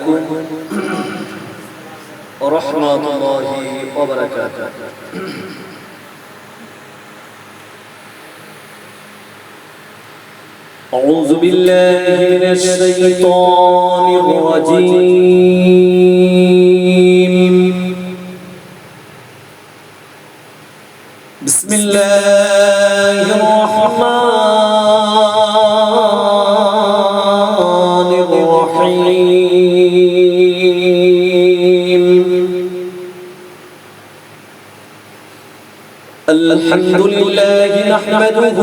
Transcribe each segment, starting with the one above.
عليكم ورحمة الله وبركاته. أعوذ بالله من الشيطان الرجيم. بسم الله الرحمن الرحيم. الحمد لله نحمده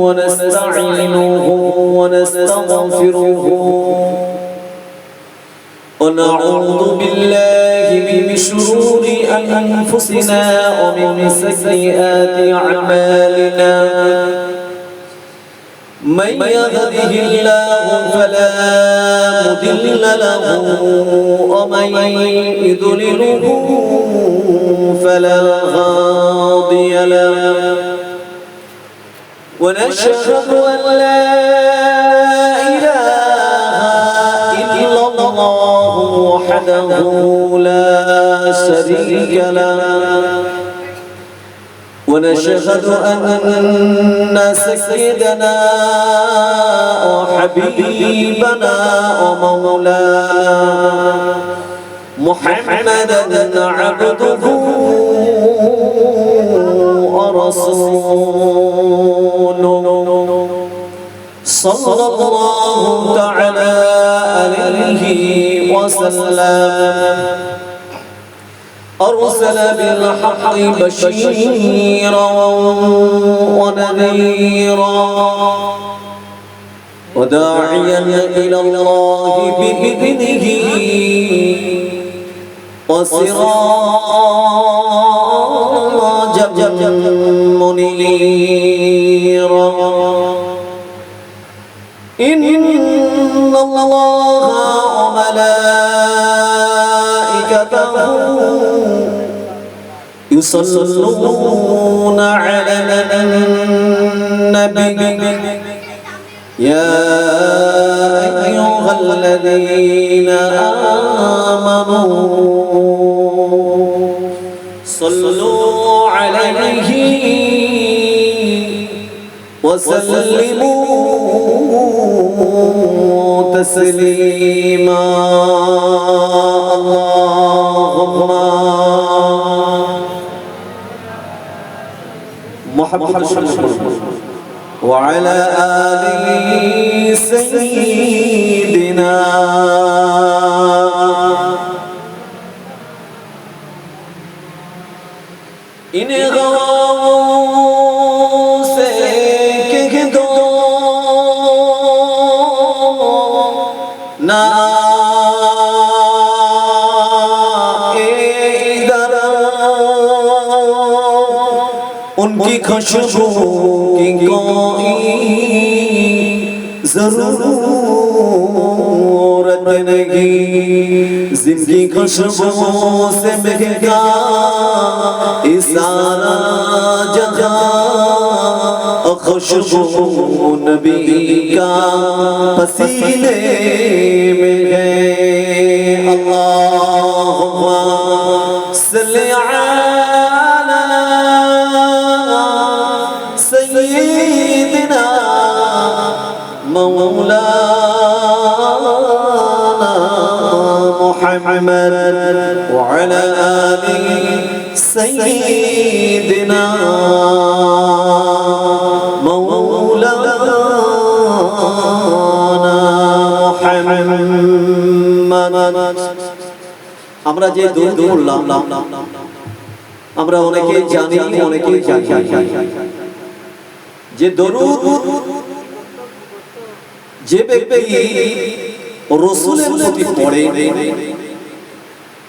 ونستعينه ونستغفره ونعوذ بالله من شرور أنفسنا ومن سيئات أعمالنا. من يهده الله فلا مضل له ومن يضلله فلا هادي له. ونشهد أن لا إله إلا الله وحده لا شريك له. ونشهد أن سيدنا وحبيبنا ومولانا محمدا عبده ورسوله صلى الله تعالى عليه وسلم. أرسل بالحق بشيرا ونذيرا وداعيا إلى الله بإذنه وسراجا منيرا. إن الله وملائكته يصلون على النبي يا أيها الذين آمنوا صلوا عليه وسلموا تسليما. اللهم محمد وعلى آله سيدنا إن غاوं से कह दो ना इधर उनकी खुशबू की कोई ज़रूरत नहीं. जिनकी खुशबू से महका सारा जहां खुशबू नबी का पसीने में है. अल्लाहुम्मा सल्ली अला सय्यिदिना मौलाना मुहम्मद वअला आलिहि सय्यिदिना मौलाना मुहम्मद. আমরা যে দরুদ পড়লাম আমরা অনেকেই জানি অনেকেই জানি যে দরুদ যে ব্যক্তি রাসূলের প্রতি পড়ে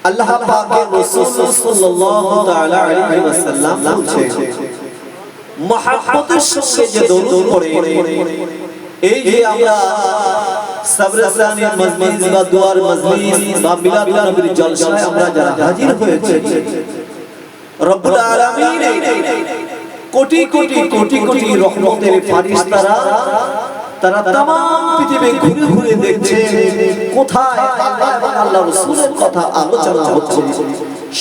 আল্লাহ পাকের রাসূল সাল্লাল্লাহু তাআলা আলাইহি ওয়াসাল্লাম বলছেন মহব্বতের সঙ্গে যে দরুদ পড়ে এই যে আমরা সবরসানির মজলিস বা দুয়ার মজলিস বা মিলাদুন নবীর জলসায় আমরা যারা হাজির হয়েছে রব্বুল আলামিন কোটি কোটি কোটি কোটি রহমতের ফেরেশতারা তারা तमाम পৃথিবী ঘুরে ঘুরে দেখছে কোথায় আল্লাহ এবং আল্লাহর রাসূলের কথা আলোচনা হচ্ছে,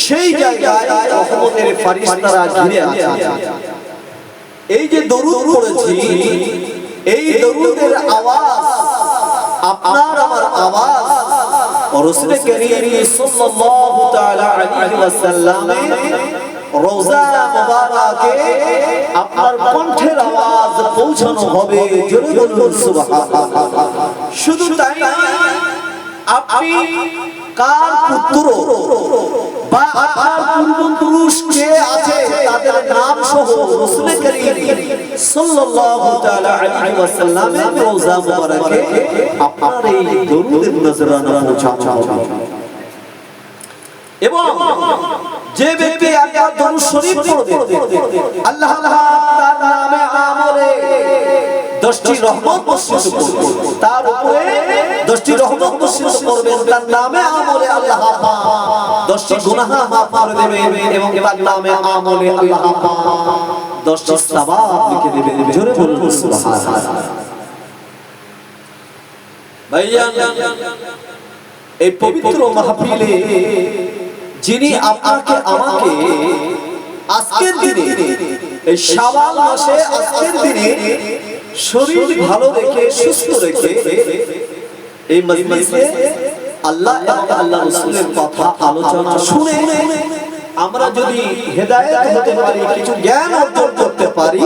সেই জায়গায় রহমতের ফেরেশতারা ঘিরে আছে। এই যে দরুদ পড়েছি, এই দরুদের আওয়াজ আপনার আমার আওয়াজ রাসূল করিম সাল্লাল্লাহু তাআলা আলাইহি ওয়াসাল্লামের রওজা মুবারাকে আপনার কণ্ঠের আওয়াজ পৌঁছানো হবে। জোরে বলুন সুবহানাল্লাহ। শুধু তাই না, আপনি কার পুত্র বা আপনার পূর্বপুরুষ কে আছে তাদের নাম সহ রাসূল করিম সাল্লাল্লাহু তাআলা আলাইহি ওয়াসাল্লামের রওজা মুবারাকে আপনার এই দরুদের নজরানা পৌঁছানো হবে। এবং যে ব্যক্তি একবার দরুদ শরীফ পড়বে, আল্লাহ তার নামে আমলে 10টি রহমত বর্ষিত করবেন, তার উপরে 10টি রহমত বর্ষিত করবেন, তার নামে আমলে আল্লাহ পাক 10টি গুনাহ মাফ করে দেবেন এবং তার নামে আমলে আল্লাহ পাক 10টি সওয়াব লিখে দেবেন। জোরে বলুন সুবহানাল্লাহ। ভাইয়া, এই পবিত্র মাহফিলে যিনি আপনাকে আমাকে আজকের দিনে, এই শাবান মাসে আজকের দিনে শরীর ভালো রেখে সুস্থ রেখে এই মজলিসে আল্লাহ এবং আল্লাহর রাসূলের কথা আলোচনা শুনে আমরা যদি হেদায়েত হতে পারি, কিছু জ্ঞান অর্জন করতে পারি,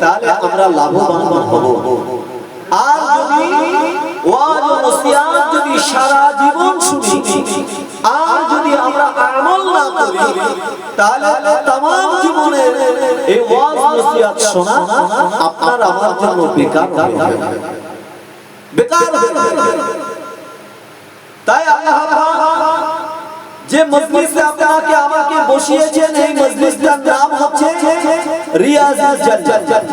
তাহলে আমরা লাভবান হব। আর যদি ওয়াজ ও নসিহত যদি সারা জীবন শুনি আর যদি আমরা আমল না করি, তাহলে तमाम জীবনের এই ওয়াজ নসিহত শোনা আপনার আমার জন্য বেকার হবে, বেকার হবে। তাই আল্লাহ পাক যে মজলিসে আপনাকে আমাকে বসিয়েছেন, এই মজলিসটার নাম হচ্ছে রিয়াজুল জান্নাত।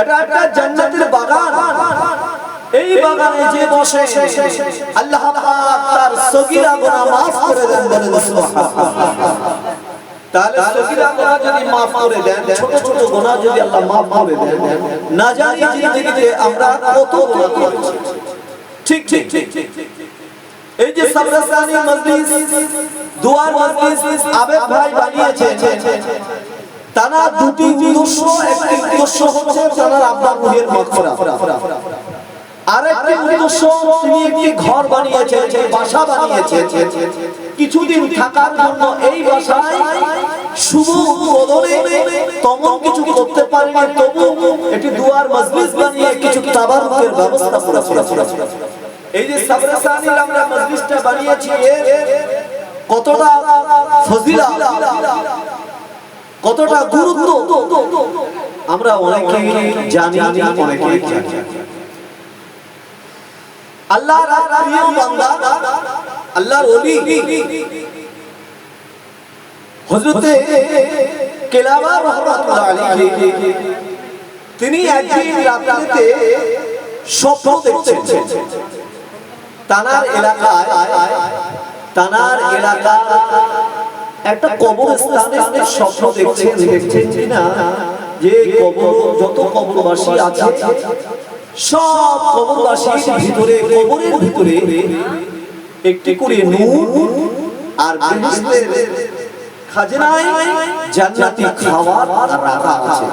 এটা একটা জান্নাতের বাগান। এই বাগানে যে বসে আল্লাহ পাক তার সগীরা গুনাহ maaf করে দেন, বলেন সুবহানাল্লাহ। তাহলে সগীরা গুনাহ যদি maaf করে দেন, ছোট ছোট গুনাহ যদি আল্লাহ maaf করে দেন, না জানি জিন্দেগিতে আমরা কত গুনাহ করেছি। ঠিক ঠিক ঠিক। এই যে সাবরাসানি মজলিস, দুয়ার মজলিস আবেদ ভাই বানিয়েছে, তারা দুটি উদ্দেশ্য, একটি উদ্দেশ্য হচ্ছে তারা আপনার রূহের মাগফিরাত, আরেকটি উদ্দেশ্য তিনি একটি ঘর বানিয়েছেন, বাসা বানিয়েছেন, কিছুদিন থাকার জন্য এই বাসায় শুভ উদ্বোধনে তেমন কিছু করতে পারেনি, তবু একটি দুয়ার মজলিস বানিয়ে কিছু তাবারুকের ব্যবস্থা করেছে। এই যে সাবরাসানির আমরা মজলিসটা বানিয়েছি, কতটা ফজিলত, কতটা গুরুত্ব আমরা অনেকে জানি, অনেকে জানি। আল্লাহর প্রিয় বান্দা, আল্লাহর ওলি হযরতে কেলাবা রাহমাতুল্লাহ আলাইহি, তিনি একদিন রাতে স্বপ্ন দেখছেন তানার এলাকায় একটা কবরস্থানে স্বপ্ন দেখছেন কিনা, যে যত কবরবাসী আছে সব কবরবাসীর ভিতরে, কবরের ভিতরে একটি করে নূর আর বেহেশতের খাজনায় জান্নাতি খাবার রাখা আছে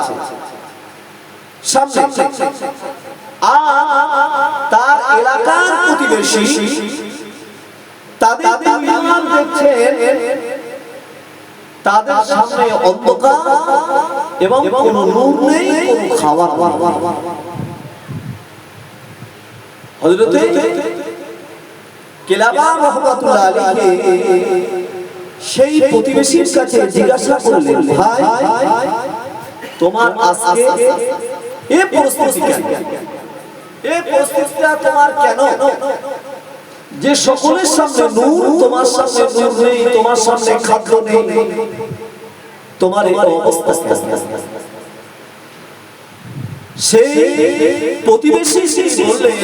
সামনে। তার এলাকার প্রতিবেশী তাদের ইমান দেখছেন, তাদের সামনে অন্ধকার এবং কোনো নূর নেই, কোনো খাবার। হযরতে কেলাবা রাহমাতুল্লাহ আলাইহি সেই প্রতিবেশীর কাছে জিজ্ঞাসা করলেন, ভাই তোমার আজকে এই পরিস্থিতি কেন? এই পরিস্থিতিটা তোমার কেন যে সকলের সামনে নূর, তোমার সামনে নূর নেই, তোমার সামনে খাদ্য নেই, তোমার এই অবস্থা? সেই প্রতিবেশী বললেন,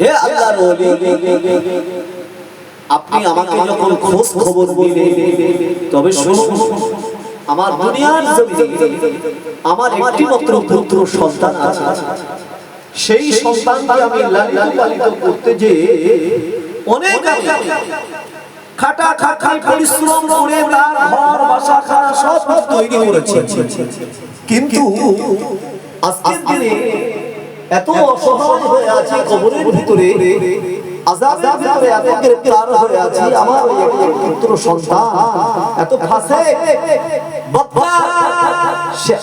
হে আল্লাহর ওলি, আপনি আমাকে যখন খোঁজ খবর দিলেন, তবে শুনুন, আমার দুনিয়ার জমিনে আমার একটি মাত্র পুত্র সন্তান আছে, সেই সন্তানকে আমি লালিত পালিত করতে যে অনেক খাটা খাটা পরিশ্রম করে তার ঘর বাসা খানা সব তৈরি করেছে, কিন্তু আজকের দিনে এত অসহায় হয়ে আছে, কবরের ভিতরে আযাবের ভিতরে এত গ্রেফতার হয়ে আছে, আমার ওই এক পুত্র সন্তান এত ফাসিক বদকার, সে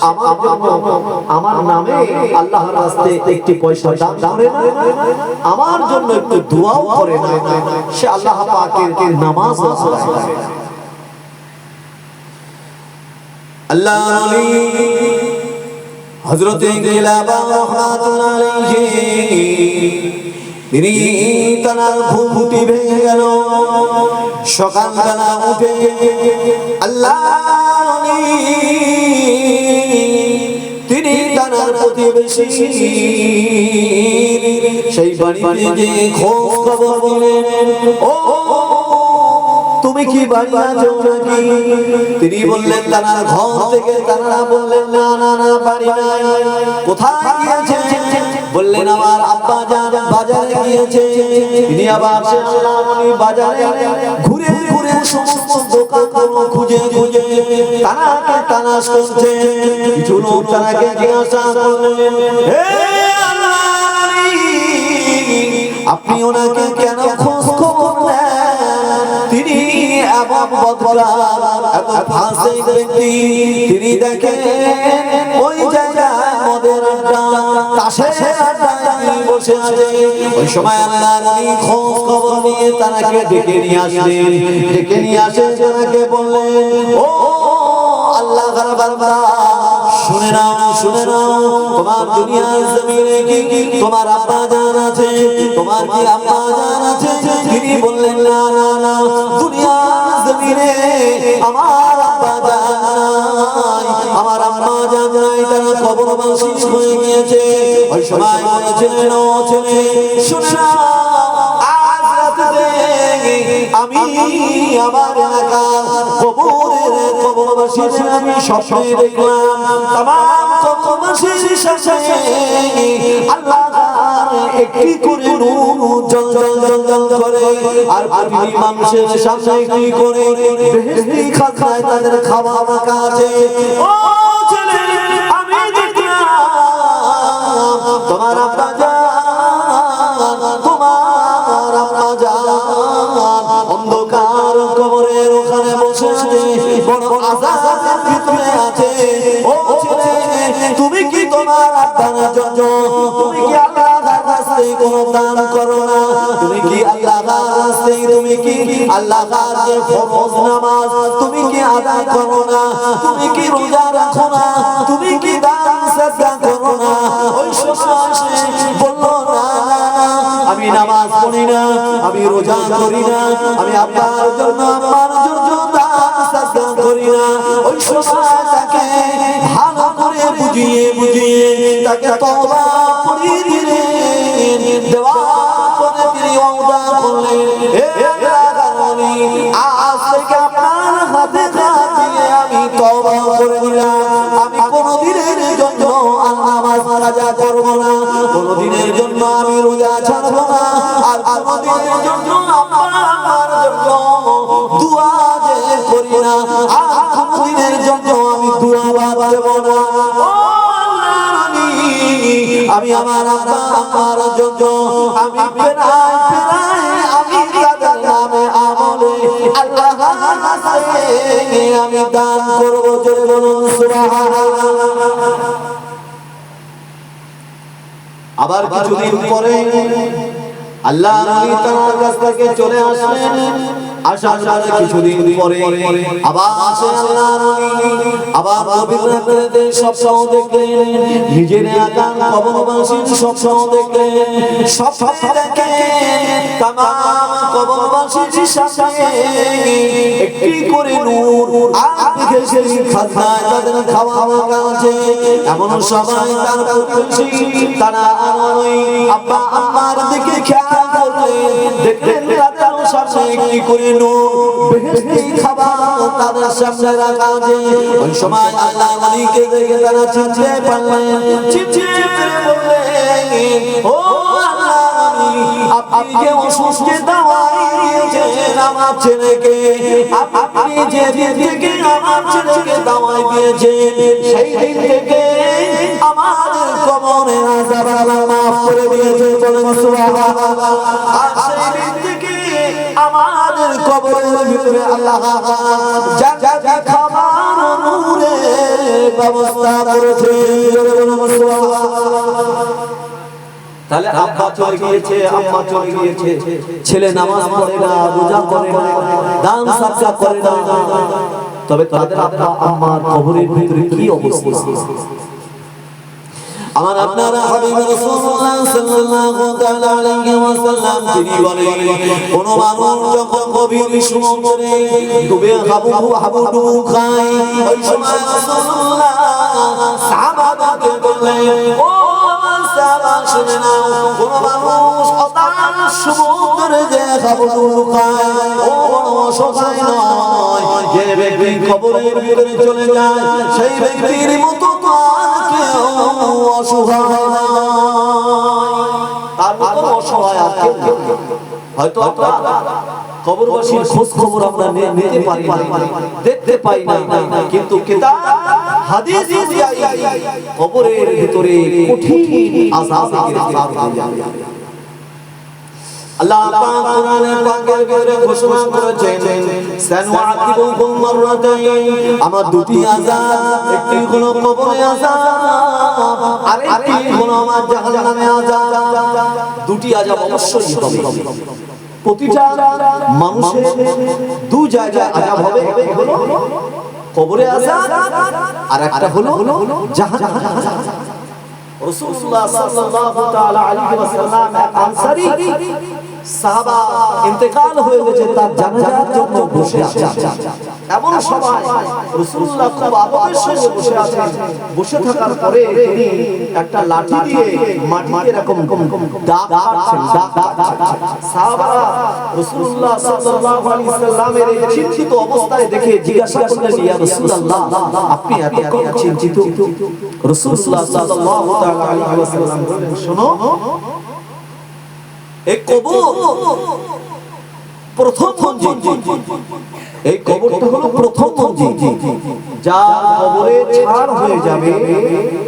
আমার নামে আল্লাহর রাস্তায় একটি পয়সা দান করে না, আমার জন্য একটু দোয়াও করে না, সে আল্লাহ পাকের নামাজ আদায় করে না। আল্লাহ নবী হযরত কিলাবা রাহমাতুল্লাহ আলাইহি তিনি তার ঘুমটি ভেঙে গেল, সকালবেলা উঠে আল্লাহ তিনি তার প্রতিবেশী সেই বাড়িতে যে খোঁজ খবর দিলেন, ও তুমি কি বাড়ি আছো নাকি? তিনি বললেন তার ঘর থেকে, তারা বললেন না না না বাড়ি নাই। কোথায় গিয়েছে? বললেন আমার আব্বা জান বাজারে গিয়েছে। তিনি আবার বাজারে ঘুরে ঘুরে সমস্ত দোকান খুঁজে খুঁজে তারাকে তালাশ করছে। কিছু লোক তারাকে জিজ্ঞাসা করলেন, হে আল্লাহর আপনি ওনাকে কেন খোঁজ খবর নেন? তিনি এমন বদকার, এত ফাসিক ব্যক্তি। তিনি দেখেন ওই জায়গায় মদের আড্ডা, তাসের আড্ডায় বসে আছে। ওই সময় আল্লাহর নবী খোঁজ খবর নিয়ে তাকে ডেকে নিয়ে আসলেন। ডেকে নিয়ে আসে তাকে বললেন, ও আল্লাহর বান্দা, শুনে নাও শুনে নাও, তোমার দুনিয়ার জমিনে কি তোমার আব্বা জান আছে? তোমার কি আব্বা জান আছে? তিনি বললেন না না না, দুনিয়ার জমিনে আমার আব্বা জান নাই, আমার আম্মা জান নাই, তারা কবরবাসী হয়ে গিয়েছে। ওই সময় বলেছিলেন, ও ছেলে শুনে নাও, আজ রাতে আমি আমার এলাকার কবরবাসীদের আমি স্বপ্নে দেখলাম, তামাম কবরবাসীর সাথে আল্লাহ একটি করে নূর জ্বল জ্বল জ্বল জ্বল করে, আর পৃথিবীর মানুষের সামনে একটি করে বেহেশতি খাজনায় তাদের খাবার রাখা আছে। ও ছেলে, আমি দেখলাম তোমার আব্বা জান, তোমার আব্বা জান অন্ধকার কবরের ওখানে বসে আছে, বড় আযাবের ভিতরে আছে। ও ছেলে, তুমি কি তোমার আব্বার জন্য তুমি কি আল্লাহর রাস্তায় কোনো দান করো না? তুমি কি আল্লাহর রাস্তায়, তুমি কি আল্লাহর যে ফরজ নামাজ তুমি কি আদায় করো না? তুমি কি রোজা রাখো না? তুমি কি দান সাদকা করো না? ওই সময় বলল, না না না, আমি নামাজ পড়ি না, আমি রোজা করি না, আমি আল্লাহর জন্য আমার জন্য দান সাদকা করি না। ওই সময় তাকে ভালো করে বুঝিয়ে বুঝিয়ে তাকে তওবা পড়িয়ে দিলেন। দেওয়ার পরে তিনি ওয়াদা করলেন, হে আল্লাহর নবী, আজ থেকে আপনার হাতে হাত দিয়ে আমি তওবা করে দিলাম, আমি কোনদিনের জন্য নামাজ কাজা করব না, কোনদিনের জন্য আমি রোজা ছাড়ব না, আর কোনদিনের জন্য আমার জন্য দোয়া যে করি না, আর কোনদিনের জন্য আমি দোয়া বাদ দেব না। আমি আমার আব্বা আম্মার জন্য আমি ফেরাই ফেরাই আমি তাদের নামে আমলে আল্লাহর রাস্তায় আমি দান করব। জোরে বলুন সুবহানাল্লাহ। আবার কিছুদিন পরে আল্লাহ নবী তার কাছ থেকে চলে আসলেন। আসার পরে কিছুদিন পরে আবার আসে আল্লাহ নবী, আবার নবীর রাতে স্বপ্ন দেখলেন, নিজের এলাকার কবরবাসীর স্বপ্ন দেখলেন। স্বপ্নে দেখেন তামাম কবরবাসীর সাথে একটি করে নূর আর সেই খাজনায় তাদের খাওয়া রাখা আছে। এমন সময় তার প্রতিবেশী তারা ওই আব্বা আম্মার দিকে খেয়াল করলেন, দেখলেন তাদের সামনে কি করে নূর বেহেশতি খাবার তাদের সামনে রাখা যে ওই সময় আল্লাহ নবীকে দেখে তারা চিনতে পারলেন, চিনতে পেরে বললেন, ও আল্লাহ নবী, আপনি যে অসুস্থকে দাওয়াই দিয়েছেন আমার ছেলেকে, আপনি যে দিন থেকে আমার ছেলেকে দাওয়াই দিয়েছেন সেই দিন থেকে আমাদের কবরের আযাব আল্লাহ মাফ করে দিয়েছেন। বলেন সুবহানাল্লাহ। আর সেই দিন থেকে আমাদের কবরের ভিতরে আল্লাহ জান্নাতি খাবার ও নূরের ব্যবস্থা করেছে। বলেন সুবহানাল্লাহ। তাহলে আব্বা চলে গিয়েছে, আম্মা চলে গিয়েছে, ছেলে নামাজ পড়ে না, রোজা করে না, দান সাদকা করে না, তবে তাদের আব্বা আম্মার কবরের ভিতরে কি অবস্থা? আমার আপনারা হাবিব রাসূলুল্লাহ সাল্লাল্লাহু তাআলা আলাইহি ওয়াসাল্লাম তিনি বলেন, কোন মানুষ যখন গভীর সমুদ্রে ডুবে হাবুডুবু খায়, ওই সময় রাসূলুল্লাহ সাহাবাদেরকে বললেন, ও সাহাবা শুনে নাও, কোন মানুষ অতল সমুদ্রে যে হাবুডুবু খায় ও অসহায় নয়, যে ব্যক্তি কবরের ভিতরে চলে যায় সেই ব্যক্তির মতো অসহায় তার মতো অসহায় আর কেউ নেই। হয়তো আমরা কবরবাসীর খোঁজ খবর আমরা নিতে পারি না, দেখতে পাই না, কিন্তু কিতাব হাদিস অনুযায়ী কবরের ভিতরে কঠিন আযাবে গ্রেফতার হয়ে যাবে। আল্লাহ পাক কোরআনে পাকের ভিতরে ঘোষণা করেছেন, সানুআতিবুহুম মাররাতাইন, আমার দুটি আযাব, একটি হলো কবরে আযাব, আরেকটি হলো আমার জাহান্নামে আযাব। দুটি আযাব অবশ্যই হবে। প্রতিটা মানুষের দুই জায়গায় আযাব হবে, একটি হলো কবরে আযাব আর একটা হলো জাহান্নামে আযাব। রাসূলুল্লাহ সাল্লাল্লাহু তাআলা আলাইহি ওয়াসাল্লাম এক আনসারী সাহাবা ইন্তেকাল হয়ে গেছে, তার জানাজার জন্য বসে আছেন। এমন সময় রাসূলুল্লাহ খুব আদবের সঙ্গে বসে আছেন। বসে থাকার পরে তিনি একটা লাঠি দিয়ে মাটিতে এরকম দাগ কাটছেন, দাগ কাটছেন। সাহাবারা রাসূলুল্লাহ সাল্লাল্লাহু আলাইহি ওয়াসাল্লামের এই চিন্তিত অবস্থায় দেখে জিজ্ঞাসা করলেন, ইয়া রাসূলুল্লাহ, আপনি এতক্ষণ চিন্তিত? রাসূলুল্লাহ সাল্লাল্লাহু তাআলা আলাইহি ওয়াসাল্লাম বললেন, শোনো, এই কবর প্রথম মঞ্জিল, এই কবরটা হলো প্রথম মঞ্জিল। যা কবরে ছাড় হয়ে যাবে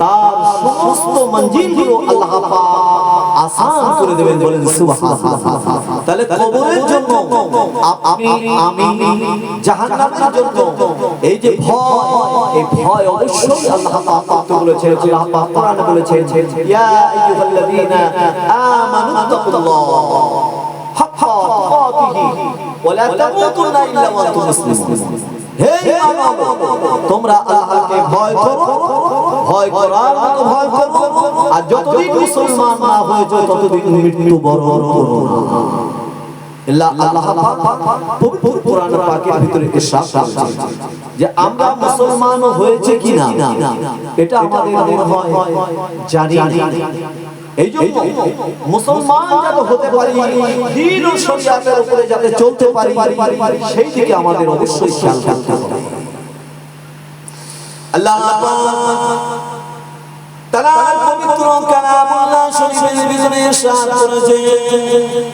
তার সমস্ত মঞ্জিলগুলো আল্লাহ পাক আসান করে দেবেন। বলেন সুবহানাল্লাহ। তাহলে কবরের জন্য আপনি আমি জাহান্নামের জন্য এই যে ভয়, এই ভয় অবশ্যই আল্লাহ পাক বলেছেন, আল্লাহ পাক কোরআনে বলেছেন, ইয়া আইয়ুহাল্লাযীনা আমানু তাকুল্লাহ হাক্কা তুকাতিহি ওয়া লা তামুতুন্না ইল্লা ওয়া আনতুম মুসলিমুন। হে ঈমান, তোমরা আল্লাহকে ভয় করো, ভয় করার মতো ভয় করো, আর যতদিন মুসলমান না হয়েছে ততদিন মৃত্যু বরণ করো না। আল্লাহ পবিত্র কোরআন পাকের ভিতরে ইরশাদ করেছেন যে আমরা মুসলমান হয়েছে কিনা এটা আমাদের মনে হয় জানি না। এই জন্য মুসলমান যাতে হতে পারি, দ্বীন ও শরিয়াতের উপরে যাতে চলতে পারি, সেই দিকে আমাদের অবশ্যই খেয়াল রাখতে হবে। আল্লাহ তাআলার পবিত্র কালামুল্লাহ শরীফের ভিতরে ইরশাদ করেছেন,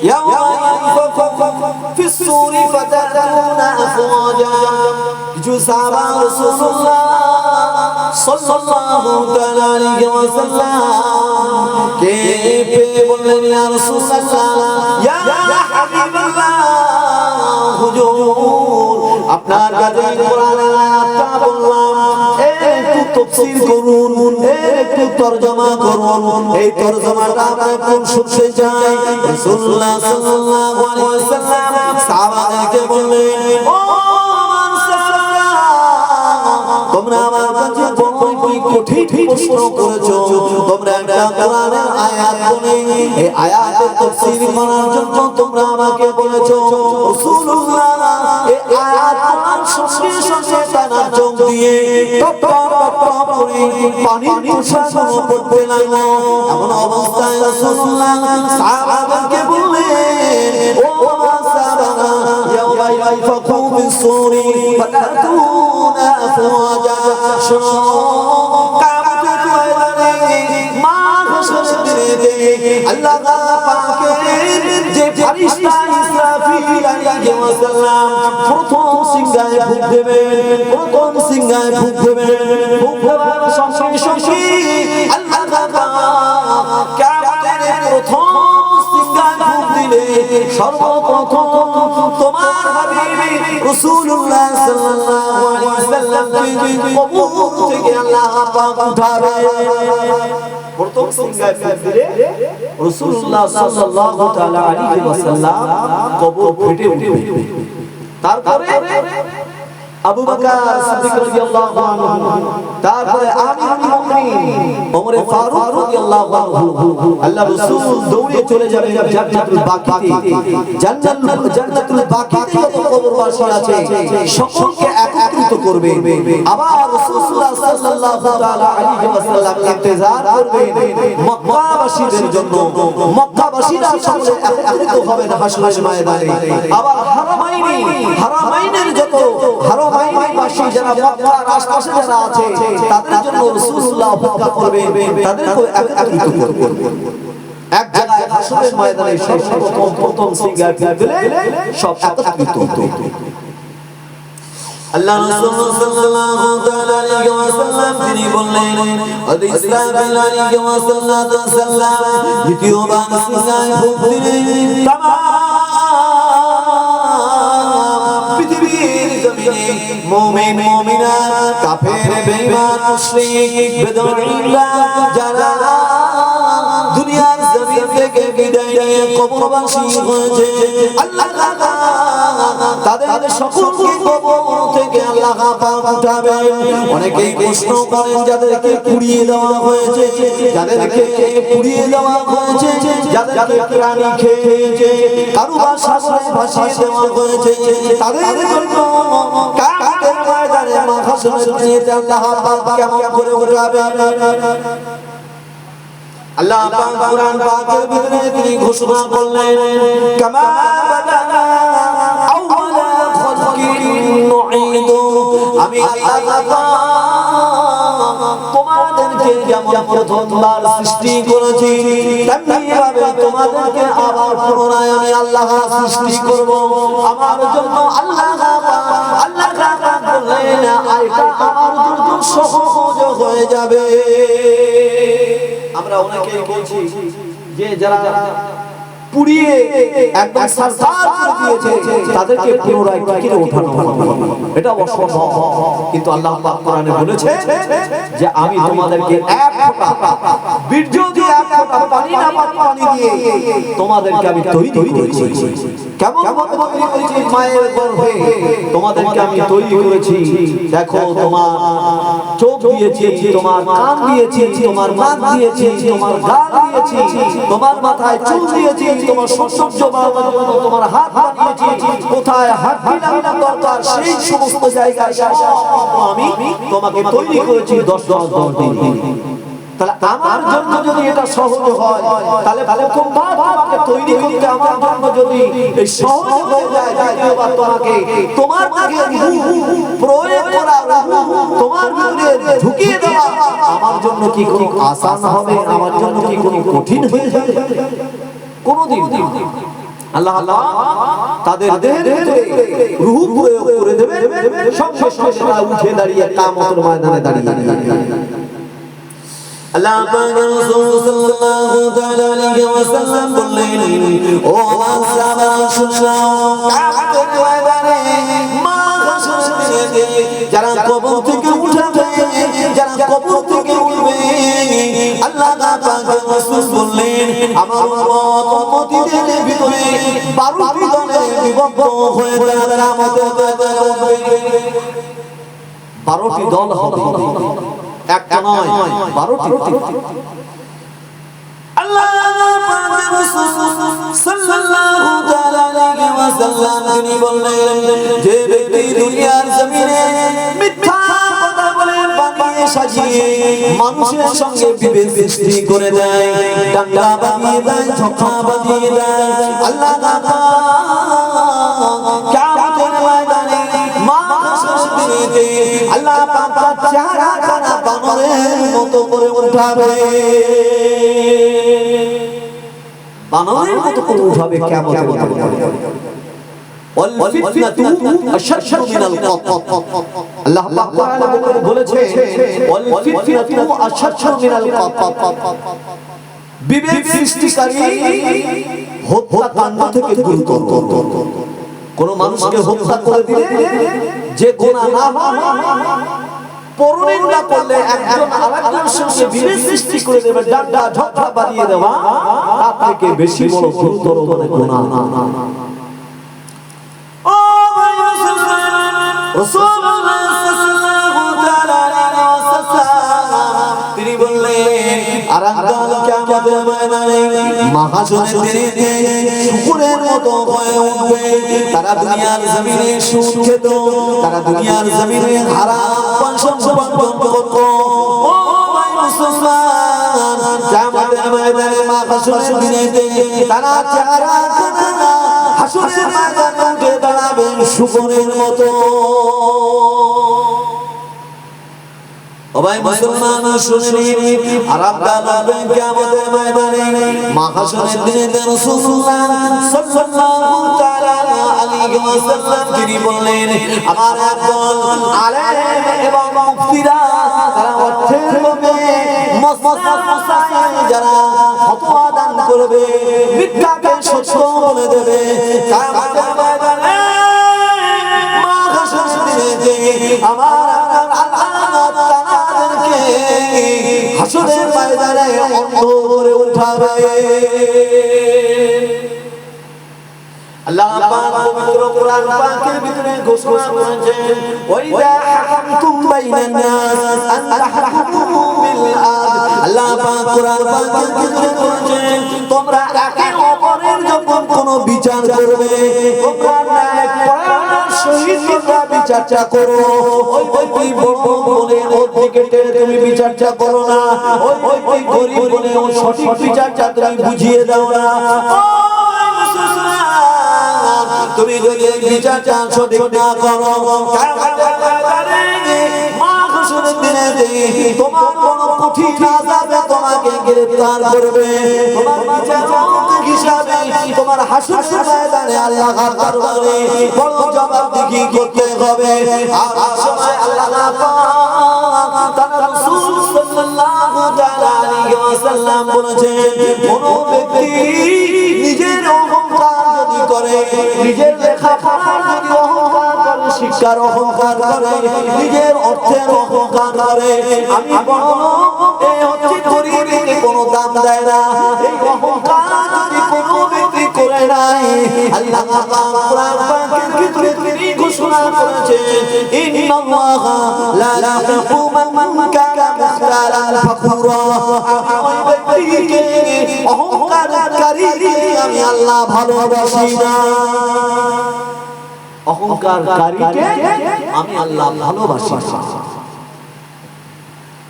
ইয়াওমা ইয়ানফাখু ফিস সূরি ফাতাতুনা আফওয়াজা। কিছু সাহাবা রাসূলুল্লাহ সাল্লাল্লাহু তাআলা আলাইহি ওয়াসাল্লাম কে পেয়ে বললেন, ইয়া রাসূলুল্লাহ, ইয়া হাবিবাল্লাহ, হুজুর আপনার কাছে কোরআনের আয়াতটা বললাম, একটু তাফসীর করুন, একটু তরজমা করুন। এই তরজমাটা আমরা কোন শুনতে চাই? রাসূলুল্লাহ সাল্লাল্লাহু আলাইহি ওয়াসাল্লাম সাহাবাদেরকে বললেন, ও আমার সাহাবারা, তোমরা আমার কাছে বড়ই কঠিন প্রশ্ন করেছো। তোমরা একটা কোরআনের আয়াত বলে এই আয়াতের তাফসীর করার জন্য তোমরা আমাকে বলেছো। রাসূলুল্লাহ এই আয়াত কোরআন সঙ্গে সঙ্গে তার চোখ দিয়ে টপ টপ টপ করে পানির ফোঁটা পড়তে লাগলো। এমন অবস্থায় রাসূলুল্লাহ সাহাবাদেরকে বললেন, ও আমার সাহাবারা, وانفخوا في الصور فتأتون أفواجا আল্লাহ পাকের যে ফেরেশতা ইসরাফিল আলাইহিস সালাম প্রথম সিংহায় ফুঁক দেবেন, প্রথম সিংহায় ফুঁক দেবেন, ফুঁক দেওয়ার সঙ্গে সঙ্গে আল্লাহ পাক কিয়ামতের প্রথম সিংহায় ফুঁক দিলে সর্বপ্রথম তোমার হাবিব রাসূলুল্লাহ সাল্লাল্লাহু আলাইহি ওয়াসাল্লামকে কবর থেকে আল্লাহ পাক উঠাবে। প্রথম সিংহায় ফুঁক দিলে রাসূলুল্লাহ সাল্লাল্লাহু তাআলা আলাইহি ওয়াসাল্লাম কবর ফেটে উঠবে। তারপরে আবু বকর সিদ্দিক রাদিয়াল্লাহু আনহু, তারপরে আমিরুল মুমিনিন ওমর ফারুক রাদিয়াল্লাহু আনহু, আল্লাহ রাসূল দৌড়ে চলে যাবেন জান্নাতুল বাকিতে। জান্নাতুল বাকিতে যত কবরবাসী আছে সকলকে একত্রিত করবে। আবার রাসূলুল্লাহ সাল্লাল্লাহু তাআলা আলাইহি ওয়াসাল্লাম ইন্তজার করবেন মক্কাবাসীদের জন্য। মক্কাবাসীরা সকলে একত্রিত হবেন হাশরের ময়দানে। আবার হারামাইনের যত হারামাইনবাসী যারা মক্কার আশপাশে যারা আছে তাদের জন্য রাসূলুল্লাহ অপেক্ষা করবেন, তাদেরকে একত্রিত করবেন এক জায়গায় হাশরের ময়দানে। প্রথম সিংহায় ফুঁক দিলে সব একত্রিত হবে। আল্লাহ রাসূল সাল্লাল্লাহু তাআলা আলাইহি ওয়াসাল্লাম তিনি বললেন, ইসরাফিল আলাইহি ওয়াসাল্লাম দ্বিতীয়বার সিংহায় ফুঁক দিলে মুমিন মুমিনাত কাফের বেঈমান মুশরিক বেদঈনরা যারা দুনিয়ার জমিন থেকে বিদায় নিয়ে কবরবাসী হয়েছে আল্লাহ তাদের সকলকে কবর থেকে আল্লাহ পাক উঠাবে। অনেকেই প্রশ্ন করেন যাদেরকে পুড়িয়ে দেওয়া হয়েছে, যাদেরকে পুড়িয়ে দেওয়া হয়েছে, যাদেরকে প্রাণী খেয়েছে, কারো বা সাগরে ভাসিয়ে দেওয়া হয়েছে, তাদের জন্য কিয়ামতের ময়দানে মাহশরের দিনে আল্লাহ পাক কেমন করে উঠাবে। আল্লাহ পাক কুরআন পাকের ভিতরে তিনি ঘোষণা করলেন, কামা বাদানা আউওয়ালা খালকিন নুঈদু, আমি আল্লাহ তোমাদেরকে যেমন প্রথমবার সৃষ্টি করেছি তেমনি ভাবে তোমাদেরকে আবার পুনরায় আমি আল্লাহ সৃষ্টি করব। আমার জন্য আল্লাহ বললেন এটা আমার জন্য সহজ হয়ে যাবে। আমরা অনেকেই বলছি যে যারা পুড়িয়ে একদম সারসার করে দিয়েছে তাদেরকে পুনরায় কিনে ওঠানো হবে, এটা অসম্ভব। কিন্তু আল্লাহ পাক কোরআনে বলেছে যে আমি তোমাদেরকে এক ফোঁটা বীর্য দিয়ে এক ফোঁটা পানি না পানি দিয়ে তোমাদেরকে আমি তৈরি করেছি। কেমন তৈরি করেছি? মায়ের গর্ভে তোমাদেরকে আমি তৈরি করেছি। দেখো তোমার চোখ দিয়েছি, তোমার কান দিয়েছি, তোমার নাক দিয়েছি, তোমার গাল দিয়েছি, তোমার মাথায় চুল দিয়েছি, তোমার সৌন্দর্য বাড়ানোর জন্য তোমার হাত বানিয়েছি, কোথায় হাত বিলানো দরকার সেই সমস্ত জায়গায় আমি তোমাকে তৈরি করেছি 10 দিন। তাহলে আমার জন্য যদি এটা সহজ হয় তাহলে প্রথমবার তোমাকে তৈরি করতে আমার জন্য যদি এই সহজ হয়ে যায়, দ্বিতীয়বার তোমাকে তোমার আগে প্রয়োগ করা, তোমার ভিতরে ঢুকিয়ে দেওয়া আমার জন্য কি কোনো আসান হবে? আমার জন্য কি কোনো কঠিন হয়ে যাবে? কোনদিন আল্লাহ তাদের দেহের ভিতরে রূহ প্রয়োগ করে দেবেন, সঙ্গে সঙ্গে তারা উঠে দাঁড়িয়ে কিয়ামতের ময়দানে দাঁড়িয়ে আল্লাহ পাক রাসূল সাল্লাল্লাহু তাআলা আলাইহি ওয়াসাল্লাম বললেন, ও আমার সাহাবা শুনো, কিয়ামতের ময়দানে মাহশরের দিনে যারা কবর থেকে উঠবে, যারা কবর থেকে উঠবে, আল্লাহ পাক রাসূল বললেন আমার উম্মতের ভিতরে 12টি দলে বিভক্ত হয়ে তারা কিয়ামতের ময়দানে উঠবে। 12টি দল হবে, একটা নয় 12টি। আল্লাহ পাক রাসূল সাল্লাল্লাহু তাআলা আলাইহি ওয়াসাল্লাম তিনি বললেন, যে ব্যক্তি দুনিয়ার জমিনে মিথ্যা কথা বলে বানিয়ে সাজিয়ে মানুষের সঙ্গে বিভেদ সৃষ্টি করে দেয়, দাঙ্গা বানিয়ে দেয়, ঝগড়া বানিয়ে দেয়, আল্লাহ কিয়ামতের চেহারাখানা বানরের মতো করে উঠাবে, বানরের মতো করে উঠাবে কিয়ামতের দিন। والفتنة أشد من القتل আল্লাহ পাক কোরআনে বলেছে والفتنة أشد من القتل বিবেক সৃষ্টিকারী হত্যাকাণ্ড থেকে গুরুতর। কোন মানুষকে হত্যা করে দিলে যে গুনাহ না হয়, পরনিন্দা করলে একজন আরেকজনের সঙ্গে বিভেদ সৃষ্টি করে দেবে, ডান্ডা ঝগড়া বাড়িয়ে দেওয়া, তার থেকে বেশি বড় গুরুতর গুনাহ না। তিনি বললেন আরাকাল কিয়ামতের ময়দানে মাহশরের দিনে শুকরের মতো হয়ে উঠবে। তারা দুনিয়ার জমিনে সুদ খেত, তারা দুনিয়ার জমিনে হারাম সম্পদ করত। ও ভাই মুসলমান, কিয়ামতের ময়দানে মাহশরের দিনে তারা চেহারা হাসরের ময়দানে উঠে দাঁড়াবে শুকরের মতো। ও ভাই মুসলমান শুনে নিন, আরাকাল কিয়ামতের ময়দানে মাহশরের দিনে রাসূলুল্লাহ সাল্লাল্লাহু তাআলা আলাইহি ওয়াসাল্লাম তিনি বললেন আমার একদল আলেম এবং মুফতিরা তারা অর্থের লোভে মাসাইল যারা ফতোয়া দান করবে, মিথ্যাকে সত্য বলে দেবে, কিয়ামতের ময়দানে মাহশরের দিনে আমার আল্লাহ তাআলাকে হাসরের ময়দানে অন্ধ করে উঠাবে। আল্লাহ পাক পবিত্র কোরআন পাকের ভিতরে ঘোষণা করেছেন ওয়াইদা হাকামতুম বাইনান নাস আন তাহকুমু বিল আদল। আল্লাহ পাক কোরআন পাকের ভিতরে বলেছেন তোমরা একে অপরের যখন কোনো বিচার করবে, তোমরা ন্যায় পরায়ণের সহিত তোমরা বিচারটা করো। ওই বলে ওর দিকে টেনে তুমি বিচারটা করো না, ওই গরিব বলে ও সঠিক বিচারটা তুমি বুঝিয়ে দাও না। তুমি যদি বিচারটা সঠিক না করো, কিয়ামতের ময়দানে মাহশরের দিনে তোমার বড় কঠিন আযাবে তোমাকে গ্রেফতার করবে। তোমার বিচার হিসাবে তোমার হাসরের ময়দানে আল্লাহর দরবারে বড় জবাবদিহি করতে হবে। আর সময় আল্লাহ পাক তার রাসূল সাল্লাল্লাহু তাআলা আলাইহি ওয়াসাল্লাম বলেছেন কোন ব্যক্তি নিজের অহংকার যদি করে, নিজের লেখাপড়ার যদি অহংকার করে, শিক্ষার অহংকার করে, নিজের অর্থের অহংকার করে, আমি বড় এই হচ্ছে গরিবকে কোনো দাম দেয় না, এই অহংকার যদি কোনো ব্যক্তি করে নাই, আল্লাহ পাক কোরআন পাকের ভিতরে তিনি ঘোষণা করেছেন ইন্নাল্লাহা লা ইয়াহবু মান কানা মুখতারান ফাখুরা। ওই ব্যক্তিকে অহংকারকারীকে আমি আল্লাহ ভালোবাসি না, অহংকারকারীকে আমি আল্লাহ ভালোবাসি না।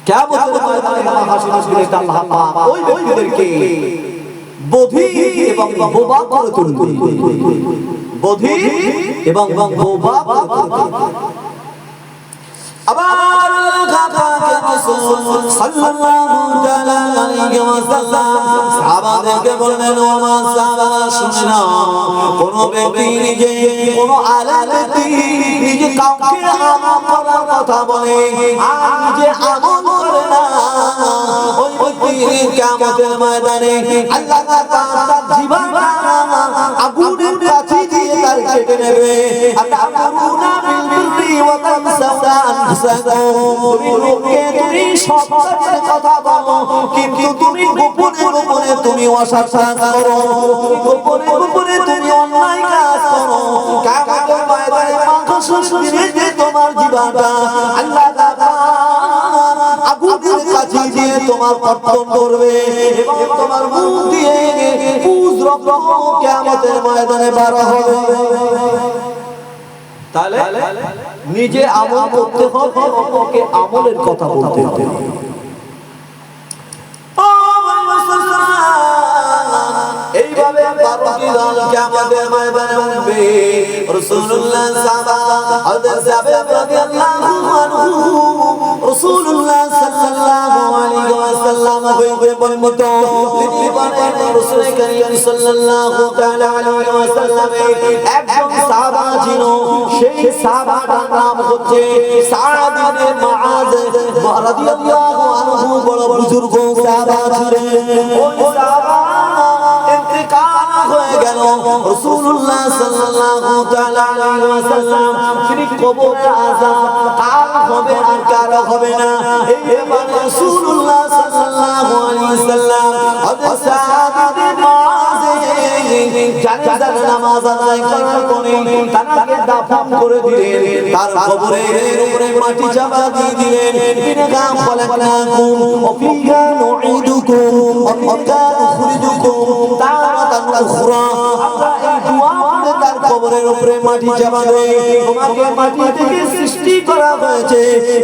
কিয়ামতের ময়দানে মাহশরের দিনে আল্লাহ পাক ওই ব্যক্তিদেরকে বধির এবং বোবা করে তুলবে, বধির এবং বোবা করে তুলবে। আবার আল্লাহ পাকের রাসূল সাল্লাল্লাহু তাআলা আলাইহি ওয়াসাল্লাম সাহাবাদেরকে বললেন ও মা সাহাবারা শুনে নাও, কোন ব্যক্তি নিজে কোন আলেম ব্যক্তি নিজে কাউকে আমল করার কথা বলে আর নিজে আমল করে না, ওই ব্যক্তি কিয়ামতের ময়দানে আল্লাহ পাক তার জীবনটা আগুনের কাছে দিয়ে তার কেটে নেবে। আতামুনা বিল বিররি ওয়া তানসাউনা তুমি লোককে তুমি সব কাজের কথা বলো, কিন্তু তুমি গোপনে গোপনে তুমি অসৎ করো, গোপনে গোপনে তুমি অন্যায় কাজ করো। কিয়ামতের ময়দানে মাহশরের দিনে তোমার জীবনটা আল্লাহ তাআলা আগুনের কাছে দিয়ে তোমার কর্তন করবে এবং তোমার মুখ দিয়ে পুজ রক্ত কিয়ামতের ময়দানে বার হবে। তাহলে নিজে আমল করতে হবে, অপরকে আমলের কথা বলতে হবে। এইভাবে 12টি দল কিয়ামতের ময়দানে উঠবে। রাসূলুল্লাহ সাহাবা হযরত জাবের রাদিয়াল্লাহু আনহু হয়ে বলমত তিনি বলেন রাসূল করিম সাল্লাল্লাহু তাআলা আলাইহি ওয়াসাল্লামের একজন সাহাবা ছিল সেই সাহাবাটার নাম হচ্ছে সাদ ইবনে মুআয রাদিয়াল্লাহু আনহু বড় বুজুর্গ সাহাবা ছিলেন ওই সাহাবা ইন্তেকাল হয়ে গেল রাসূলুল্লাহ সাল্লাল্লাহু তাআলা আলাইহি ওয়াসাল্লাম তিনি কবরে আযাব কার হবে আর কার হবে না এই মানে রাসূলুল্লাহ সাল্লাল্লাহু আলাইহি ওয়াসাল্লাম হযরত সাদ ইবনে মুআয জানাজার নামাজ আদায় করার পরে তাকে দাফন করে দিলেন তার কবরের উপরে মাটি চাপা দিয়ে দিলেন মিনহা খলাকনাকুম ওয়া ফিহা নুঈদুকুম ওয়া মিনহা নুখরিজুকুম তারাতান উখরা আমরা এই দোয়া পড়ে তার কবরের উপরে মাটি চাপা দেই তোমাকে মাটি থেকে সৃষ্টি করা হয়েছে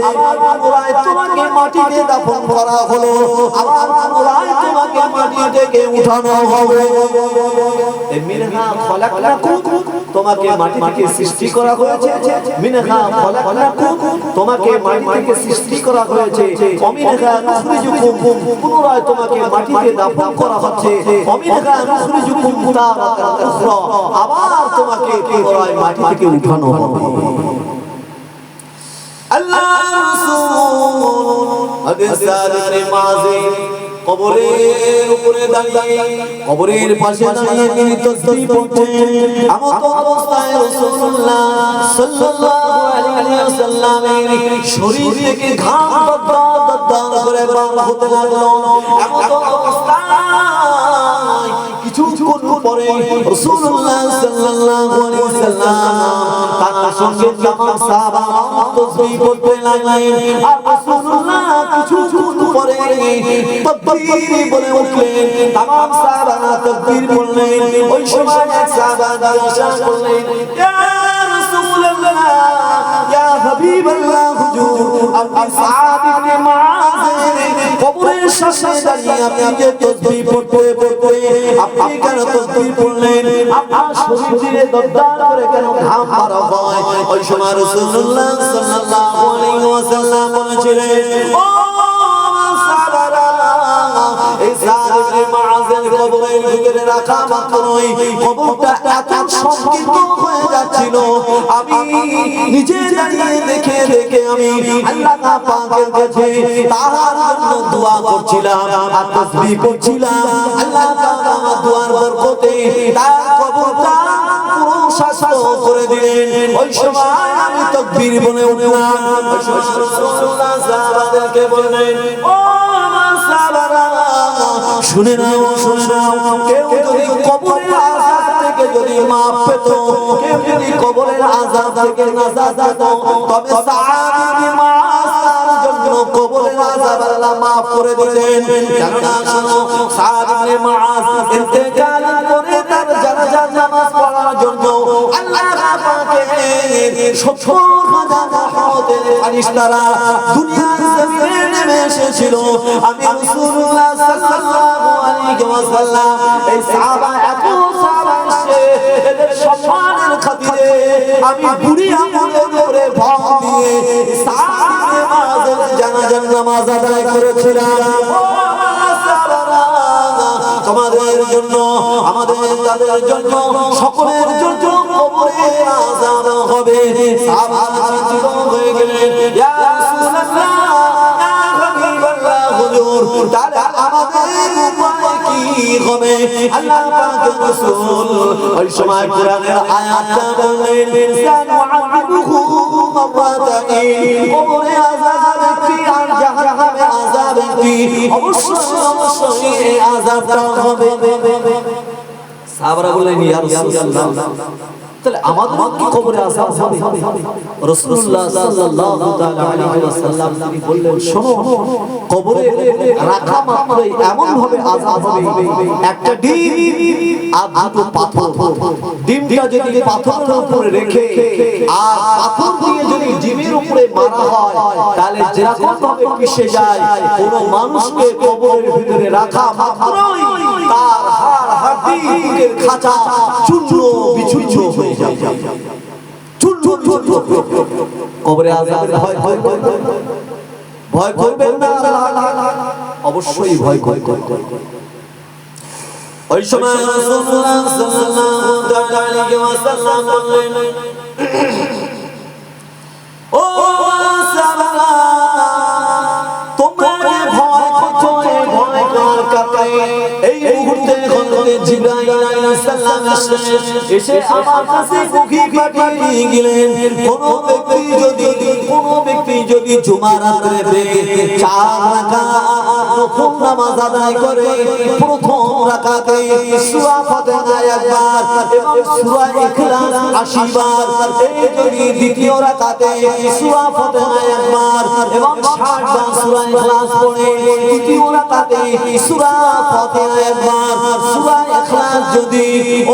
আবার পুনরায় তোমাকে মাটিতে দাফন করা হলো আবার পুনরায় তোমাকে মাটি থেকে উঠানো হবে মিনহা খলাকনাকুম তোমাকে মাটি থেকে সৃষ্টি করা হয়েছে মিনহা খলাকনাকুম তোমাকে মাটি থেকে সৃষ্টি করা হয়েছে অমিনহা নুখরিজুকুম পুনরায় তোমাকে মাটিতে দাফন করা হচ্ছে অমিনহা নুখরিজুকুম তারাতান উখরা আবার তোমাকে পুনরায় মাটি থেকে উঠানো হবে আল্লাহ রাসূল হযরত সাদ ইবনে মুআয কবরের উপরে দাঁড়িয়ে কবরের পাশে দাঁড়িয়ে তিনি তাসবিহ পড়ছেন এমত অবস্থায় রাসূলুল্লাহ সাল্লাল্লাহু আলাইহি ওয়াসাল্লামের শরীর থেকে ঘাম দদ্দার করে বার হতে লাগলো এমত অবস্থায় কিছুক্ষণ পরে রাসূলুল্লাহ সাল্লাল্লাহু আলাইহি ওয়াসাল্লাম তার সঙ্গে জামাত সাহাবা তাসবিহ পড়তে লাগলেন আর রাসূলুল্লাহ কিছুক্ষণ পরে তাকবীর বলে উঠলেন तमाम সাহাবা তাকবীর বললেন ওই সময় এক সাহাবা জিজ্ঞাসা করলেন ইয়া রাসূলুল্লাহ ইয়া হাবিবাল্লাহ হুজুর আপনি সাদ ইবনে মুআয কবরের সামনে দাঁড়িয়ে আপনি যে তাসবিহ পড়তে আপনি কেন তাসবিহ পড়লেন আপনার শরীর দিয়ে দদ্দার করে কেন ঘাম বার হয় ওই সময় রাসূলুল্লাহ সাল্লাল্লাহু আলাইহি ওয়াসাল্লাম বলেছিলেন ও এই সাদ ইবনে মুআযের কবরের ভিতরে রাখা মাত্রই কবরটা এত সংকীর্ণ হয়ে যাচ্ছিল আমি নিজে দাঁড়িয়ে দেখে আমি আল্লাহ পাকের কাছে তার জন্য দোয়া করছিলাম আর তাসবিহ করছিলাম আল্লাহ পাক আমার দোয়ার বরকতে তার কবরটা পুরো শাস্ত করে দিলেন ওই সময় আমি তাকবীর বলে উঠলাম ওই সময় রাসূলুল্লাহ সাহাবাদেরকে বললেন ও আমার সাহাবারা শুনে নাও কেউ যদি কবরের আযাব থেকে যদি মাফ পেত কেউ যদি কবরের আযাব থেকে নাজাত পেত তবে সাদ ইবনে মুআয তার জন্য কবরের আযাব আল্লাহ মাফ করে দিতেন কেননা শুনো সাদ ইবনে মুআয ইন্তেকাল করে তার জানাজা নামাজ পড়ার জন্য আল্লাহ পাকের 70,000 রহমতের ফেরেশতারা দুনিয়ার জমিনে নেমে এসেছিল আমি রাসূলুল্লাহ সাল্লাল্লাহু আলাইহি ওয়াসাল্লাম এই সাহাবা এত সাহাবা এসে এদের সম্মানের খাতিরে আমি বুড়ি আঙ্গুলের উপরে ভাত দিয়ে সাদ ইবনে মুআযের জানাজার নামাজ আদায় করেছিলাম ও আমার সাহাবারা তোমাদের জন্য আমাদের তাদের জন্য সকলের জন্য কবরে আযাব হবে সাহাবা চিন্তিত হয়ে গেলেন ইয়া রাসূলুল্লাহ ইয়া হাবিবাল্লাহ হুজুর তাহলে আমাদের উপায় কি হবে আল্লাহ পাকের রাসূল ওই সময় কোরআনের আয়াতটা বললেন সানুআযিবুহু মারাতাইন কবরে আযাব একটি আর জাহান্নামে আযাব একটি অবশ্যই এই আযাবটা হবে সাহাবারা বললেন ইয়া রাসূলুল্লাহ তাহলে আমাদের কি কবরে আযাব হবে রাসূলুল্লাহ সাল্লাল্লাহু তাআলা আলাইহি ওয়াসাল্লাম তিনি বললেন শোনো কবরে রাখা মাত্রই এমন ভাবে আযাব হবে একটা ডিম আর দুটো পাথর ডিমটা যদি পাথরের উপরে রেখে আর পাথর দিয়ে যদি ডিমের উপরে মারা হয় তাহলে যেরকম ভাবে পিষে যায় কোন মানুষকে কবরের ভিতরে রাখা মাত্রই তার হাড় হাড্ডি বুকের খাঁচা চূর্ণ বিচূর্ণ হয়ে যায় কবরে আযাবের ভয় করবেন না অবশ্যই ভয় করতে হবে। ওই সময় রাসূলুল্লাহ সাল্লাল্লাহু আলাইহি ওয়াসাল্লাম বললেন, ও সাহাবারা, তোমরা ভয় করছো, ভয় কার কারণে? এই মুহূর্তে হযরত জিবরাইল আলাইহিস সালাম এসে আমার কাছে মুখী পাঠিয়ে গেলেন, কোন ব্যক্তি যদি জুমার রাতে 4 রাকাত নফল নামাজ আদায় করে, প্রথম রাকাতে সূরা ফাতিহা একবার এবং সূরা ইখলাস 80 বার, এই যদি দ্বিতীয় রাকাতে সূরা ফাতিহা একবার এবং 60 বার সূরা ইখলাস পড়ে, তৃতীয় রাকাতে সূরা ফাতিহা একবার, সূরা ইখলাস যদি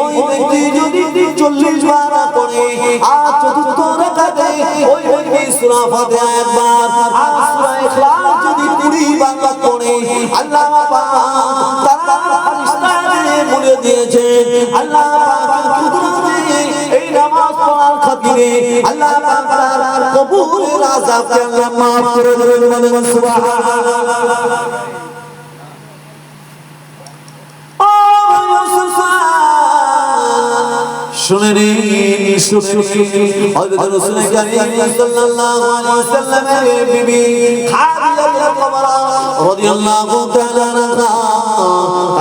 ওই ব্যক্তি যদি 40 বার পড়ে, আর চতুর্থ রাকাতে ওই ব্যক্তি সূরা ফাতিহা একবার আর সূরা ইখলাস যদি 20 বার পড়ে, আল্লাহ পাক তার ফেরেশতাদের বলে দিয়েছেন, আল্লাহ পাকের কুদরতে এই নামাজ পড়ার খাতিরে আল্লাহ পাক তার কবুলের আযাবকে আল্লাহ maaf করে দেবেন। সুবহানাল্লাহ। শুনে নিন, হযরত রাসূল কারীম সাল্লাল্লাহু আলাইহি ওয়াসাল্লামের বিবি খাদিজা কুবরা রাদিয়াল্লাহু তাআলা আনহা,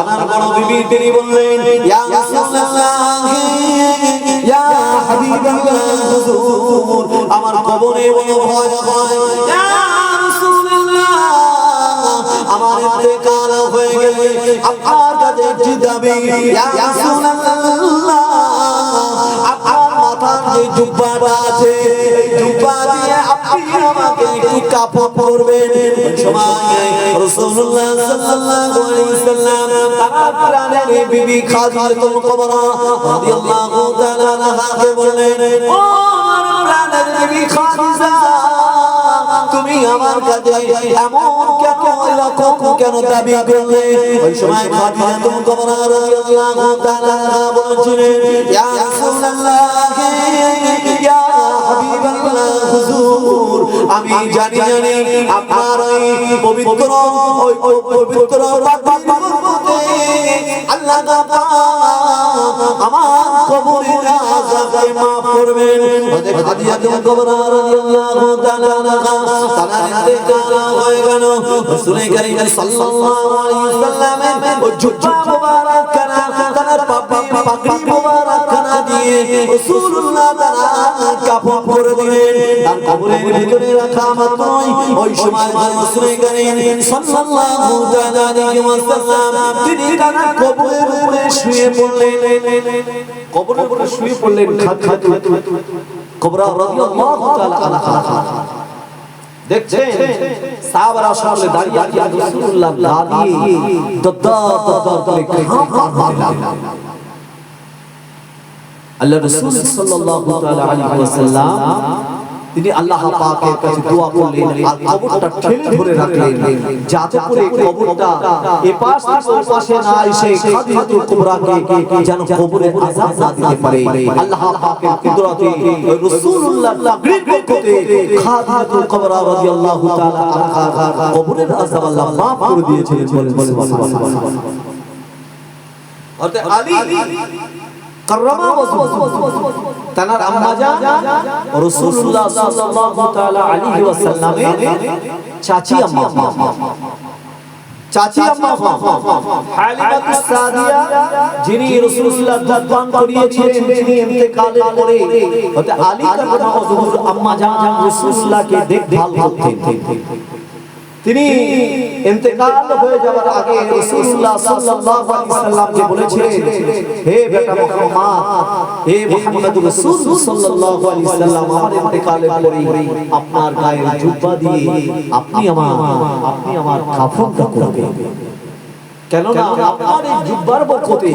তার বড় বিবি, তিনি বললেন, ইয়া রাসূলুল্লাহ, ইয়া হাবিবাল্লাহ, হুজুর আমার কবরে বড় ভয় হয়, ইয়া রাসূলুল্লাহ আমার ইন্তেকাল হয়ে গেলে আপনার কাছে একটি দাবি, ইয়া রাসূলুল্লাহ আপনার মাথার যে জুব্বাটা আছে, এই জুব্বা দিয়ে আপনি আমাকে একটু কাফন করবেন। সময় রাসূলুল্লাহ সাল্লাল্লাহু আলাইহি ওয়াসাল্লাম তার প্রাণের বিবি খাদিজাতুল কুবরা রাদিয়াল্লাহু তাআলা আনহাকে বললেন, ও আমার প্রাণের বিবি খাদিজা, তুমি আমার কাছে এমন কেন দাবি করলে? ওই সময় খাদিজাতুল কুবরা রাদিয়াল্লাহু তাআলা বলেছিলেন, ইয়া রাসূলুল্লাহ, ইয়া হাবিবাল্লাহ, হুজুর আমি জানি আপনার ওই পবিত্র আল্লাহ আমার কবরের আযাবকে maaf করবেন। খাদিজাতুল কুবরা রাদিয়াল্লাহু তাআলা তার ইন্তেকাল হয়ে গেল। রাসূল কারীম সাল্লাল্লাহু আলাইহি ওয়াসাল্লামের ওই জুব্বা মুবারক কানা, তার পাগড়ি মুবারক কানা দিয়ে রাসূলুল্লাহ তাআলা কাফন করে দিলেন। তার কবরের ভিতরে রাখা মাত্রই ওই সময় রাসূল কারীম সাল্লাল্লাহু আলাইহি ওয়াসাল্লাম তিনি তার কবরের উপরে শুয়ে পড়লেন। কবরের উপরে শুয়ে পড়লেন খাদিজাতুল কুবরা রাদিয়াল্লাহু তাআলা আনহা। দেখছেন সাহাবারা সামনে দাঁড়িয়ে আছে, রাসূলুল্লাহ দাঁড়িয়ে দদ্দার করে ঘাম পার লাগলেন। আল্লাহ রাসূল সাল্লাল্লাহু তাআলা আলাইহি ওয়াসাল্লাম তিনি আল্লাহ পাকের কাছে দোয়া করলেন আর কবরটা ঠেলে ধরে রাখলেন, যাতে করে কবরটা এপাশ থেকে ওপাশে না এসে খাদিজাতুল কুবরাকে যেন কবরে আযাব না দিতে পারে। আল্লাহ পাকের কুদরতে রাসূলুল্লাহ তাকরীর করতে খাদিজাতুল কুবরা রাদিয়াল্লাহু তাআলা আনহার কবরের আযাব আল্লাহ maaf করে দিয়েছেন। বলেন সুবহানাল্লাহ। অর্থাৎ আলী কাররামা ওয়াজহু তানার আম্মা জান রাসূলুল্লাহ সাল্লাল্লাহু তাআলা আলাইহি ওয়াসাল্লামের চাচি আম্মা হালিমাতুস সাদিয়া, যিনি রাসূলুল্লাহ দাফন করিয়েছিলেন, তিনি ইন্তেকালের পরে হযরত আলী কাররামা ওয়াজহুর আম্মা জান রাসূলুল্লাহকে দেখভাল করতেন। তিনি ইন্তেকাল হয়ে যাওয়ার আগে রাসূলুল্লাহ সাল্লাল্লাহু আলাইহি ওয়াসাল্লামকে বলেছিলেন, হে বেটা মুহাম্মদ, হে মুহাম্মদুর রাসূল সাল্লাল্লাহু আলাইহি ওয়াসাল্লাম, আমার ইন্তেকালের পরে আপনার গায়ের জুব্বা দিয়ে আপনি আমার কাফনটা করবেন, কেননা আপনার এই জুব্বার বরকতে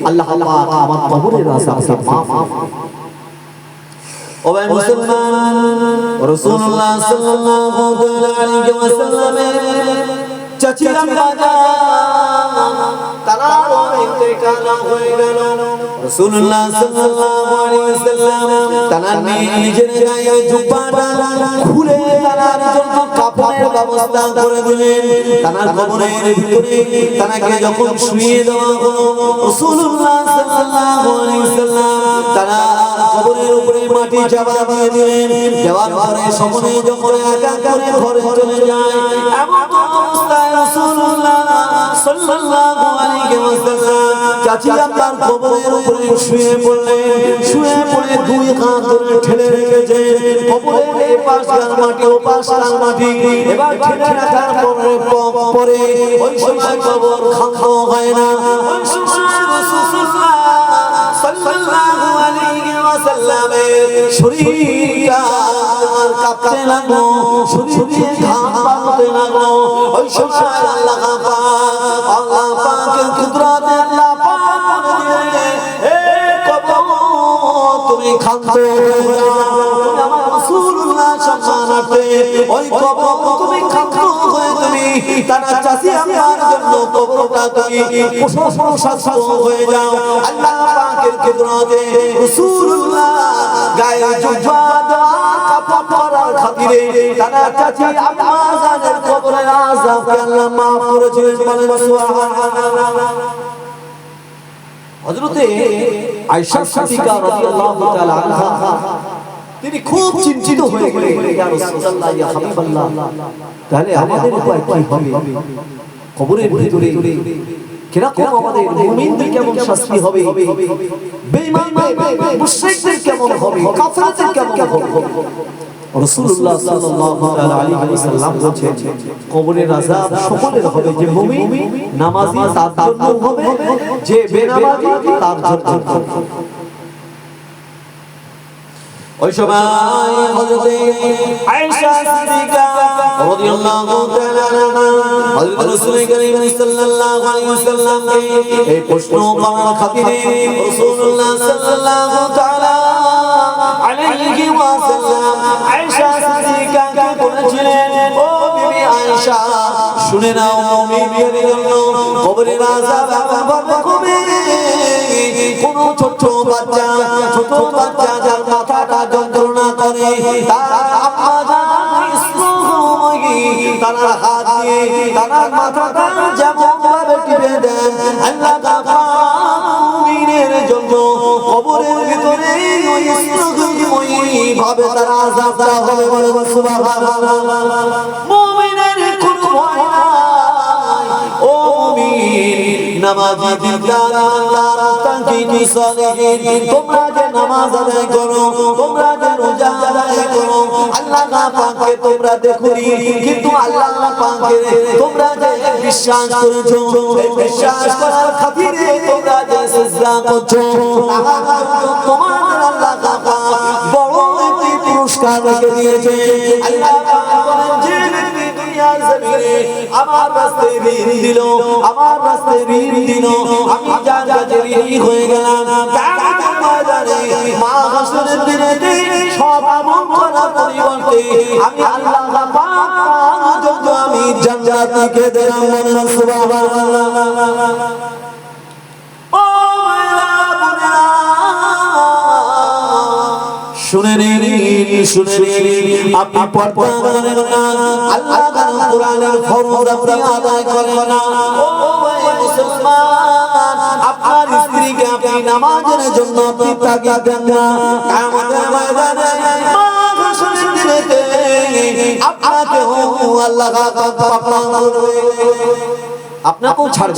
আল্লাহ পাক আমার কবরের আযাবকে maaf। ও ভাই মুসলমান, রাসূলুল্লাহ সাল্লাল্লাহু আলাইহি ওয়াসাল্লামের চাচি আম্মা জান তার ইন্তেকাল হয়ে গেল। রাসূলুল্লাহ সাল্লাল্লাহু আলাইহি ওয়াসাল্লাম তারা নিজের গায়ে জুব্বাটা খুলে তার জন্য কাপড়ের ব্যবস্থা করে দিলেন। তার কবরের ভিতরে তাকে যখন শুইয়ে দেওয়া হলো, রাসূলুল্লাহ সাল্লাল্লাহু আলাইহি ওয়াসাল্লাম তারা কবরের উপরে মাটি চাপা দিয়ে দিলেন। দেওয়ার পরে সকলে যখন একা করে ঘরে চলে যায়, এমন অবস্থায় রাসূলুল্লাহ সাল্লাল্লাহু আলাইহি ওয়াসাল্লাম চাচি আপনার কবরের উপরে শুয়ে পড়লেন। শুয়ে পড়ে দুই হাত ধরে ঠেলে রেখেছে কবরের এপাশ কার মাটি ওপাশ কার মাটি। এবার ঠেলে রাখার পরে ওই সময় কবর খান্ত হয় না। ওই সময় রাসূলুল্লাহ সাল্লাল্লাহু আলাইহি ওয়াসাল্লামের শরীরটা কাঁপতে লাগলো, শরীরে ঘাম পাতে লাগলো। ওই সময় আল্লাহ পাকের কুদরতে আল্লাহ পাক বলে দিলেন, হে কবর তুমি ক্ষান্ত হয়ে যাও। আমার রাসূলুল্লাহ সম্মানার্থে ওই কবর তুমি ক্ষান্ত হয়ে তুমি তারা চাচি আমার জন্য কবরটা তুমি প্রশস্ত হয়ে যাও। আল্লাহ পাকের কুদরতে রাসূলুল্লাহ গায়ে জুব্বা দেওয়া কাপড় পরার খাতিরে তারা চাচি আম্মা জানের কবরের আযাবকে আল্লাহ মাফ করেছিলেন। বলেন সুবহানাল্লাহ। হযরতে আয়েশা সিদ্দিকা রাদিয়াল্লাহু তাআলা আনহা তিনি খুব চিন্তিত হয়ে গেলেন, ইয়া রাসূলুল্লাহ ইয়া হাবিবাল্লাহ, তাহলে আমাদের উপায় কি হবে? কবরের ভিতরে কিরকম আমাদের মুমিনদের কেমন শাস্তি হবে, বেঈমানদের মুশরিকদের কেমন হবে, কাফেরদের কেমন হবে? রাসূলুল্লাহ সাল্লাল্লাহু আলাইহি ওয়াসাল্লাম বলেছেন কবরের আযাব সকলের হবে, যে মুমিন নামাজি তার জন্য হবে, যে বেনামাজি তার জন্য হবে। ওই সময় হযরতে আয়েশা সিদ্দিকা রাদিয়াল্লাহু তাআলা আনহা হযরত রাসূল করিম সাল্লাল্লাহু আলাইহি ওয়াসাল্লামকে এই প্রশ্ন করার খাতিরে রাসূলুল্লাহ সাল্লাল্লাহু তাআলা আলাইহি ওয়াসাল্লাম আয়েশা সিদ্দিকাকে বলেছিলেন, ও বিবি আয়েশা শুনে নাও, মুমিনের জন্য কবরের আযাব হবে। কোন ছোট বাচ্চা যার মাথাটা যন্ত্রণা করে, তার আম্মা জান ইসলামী তার হাত দিয়ে তার মাথাটা যেমন ভাবে টিপে দেন, আল্লাহ পাক মুমিনের জন্য কবরের ভিতরে ওই ইসলামী ভাবে তার আযাবটা হবে। বলেন সুবহানাল্লাহ। মুমিনের কোনো ভয় নাই, ও মুমিন নামাজি দিনদার আল্লাহর তাকি সালেহিন, তোমরা যে নামাজ আদায় করো, তোমরা যে রোজা আদায় করো, আল্লাহ পাককে তোমরা দেখোনি, কিন্তু আল্লাহ পাককে তোমরা যে বিশ্বাস করেছো, এই বিশ্বাস করার খাতিরে তোমরা যে সিজদা করছো, তোমার আল্লাহ পাক বড় একটি পুরস্কার রেখে দিয়েছে। আল্লাহ পাক বলেন, যে ব্যক্তি দুনিয়ার জমিনে আমার রাস্তায় ঋণ দিল, আমার রাস্তায় ঋণ দিল, আমি যার কাছে ঋণী হয়ে গেলাম, কিয়ামতের ময়দানে মাহশরের দিনেতে সব আমল করার পরিবর্তে আমি আল্লাহ পাক যত আমি জান্নাত থেকে দিলাম। বলেন সুবহানাল্লাহ। ও মায়েরা বোনেরা শুনে নিন, আপনি পর্দা করেন না, আল্লাহ তাআলার কোরআনের ফরজ আপনি আদায় করেন না। ও মুসলমান, আপনার স্ত্রীকে আপনি নামাজের জন্য আপনি তাগিদ দেন না, কিয়ামতের ময়দানে মাহশরের দিনেতে আপনাকে আল্লাহ পাক করবে, আপনাকেও ছাড়।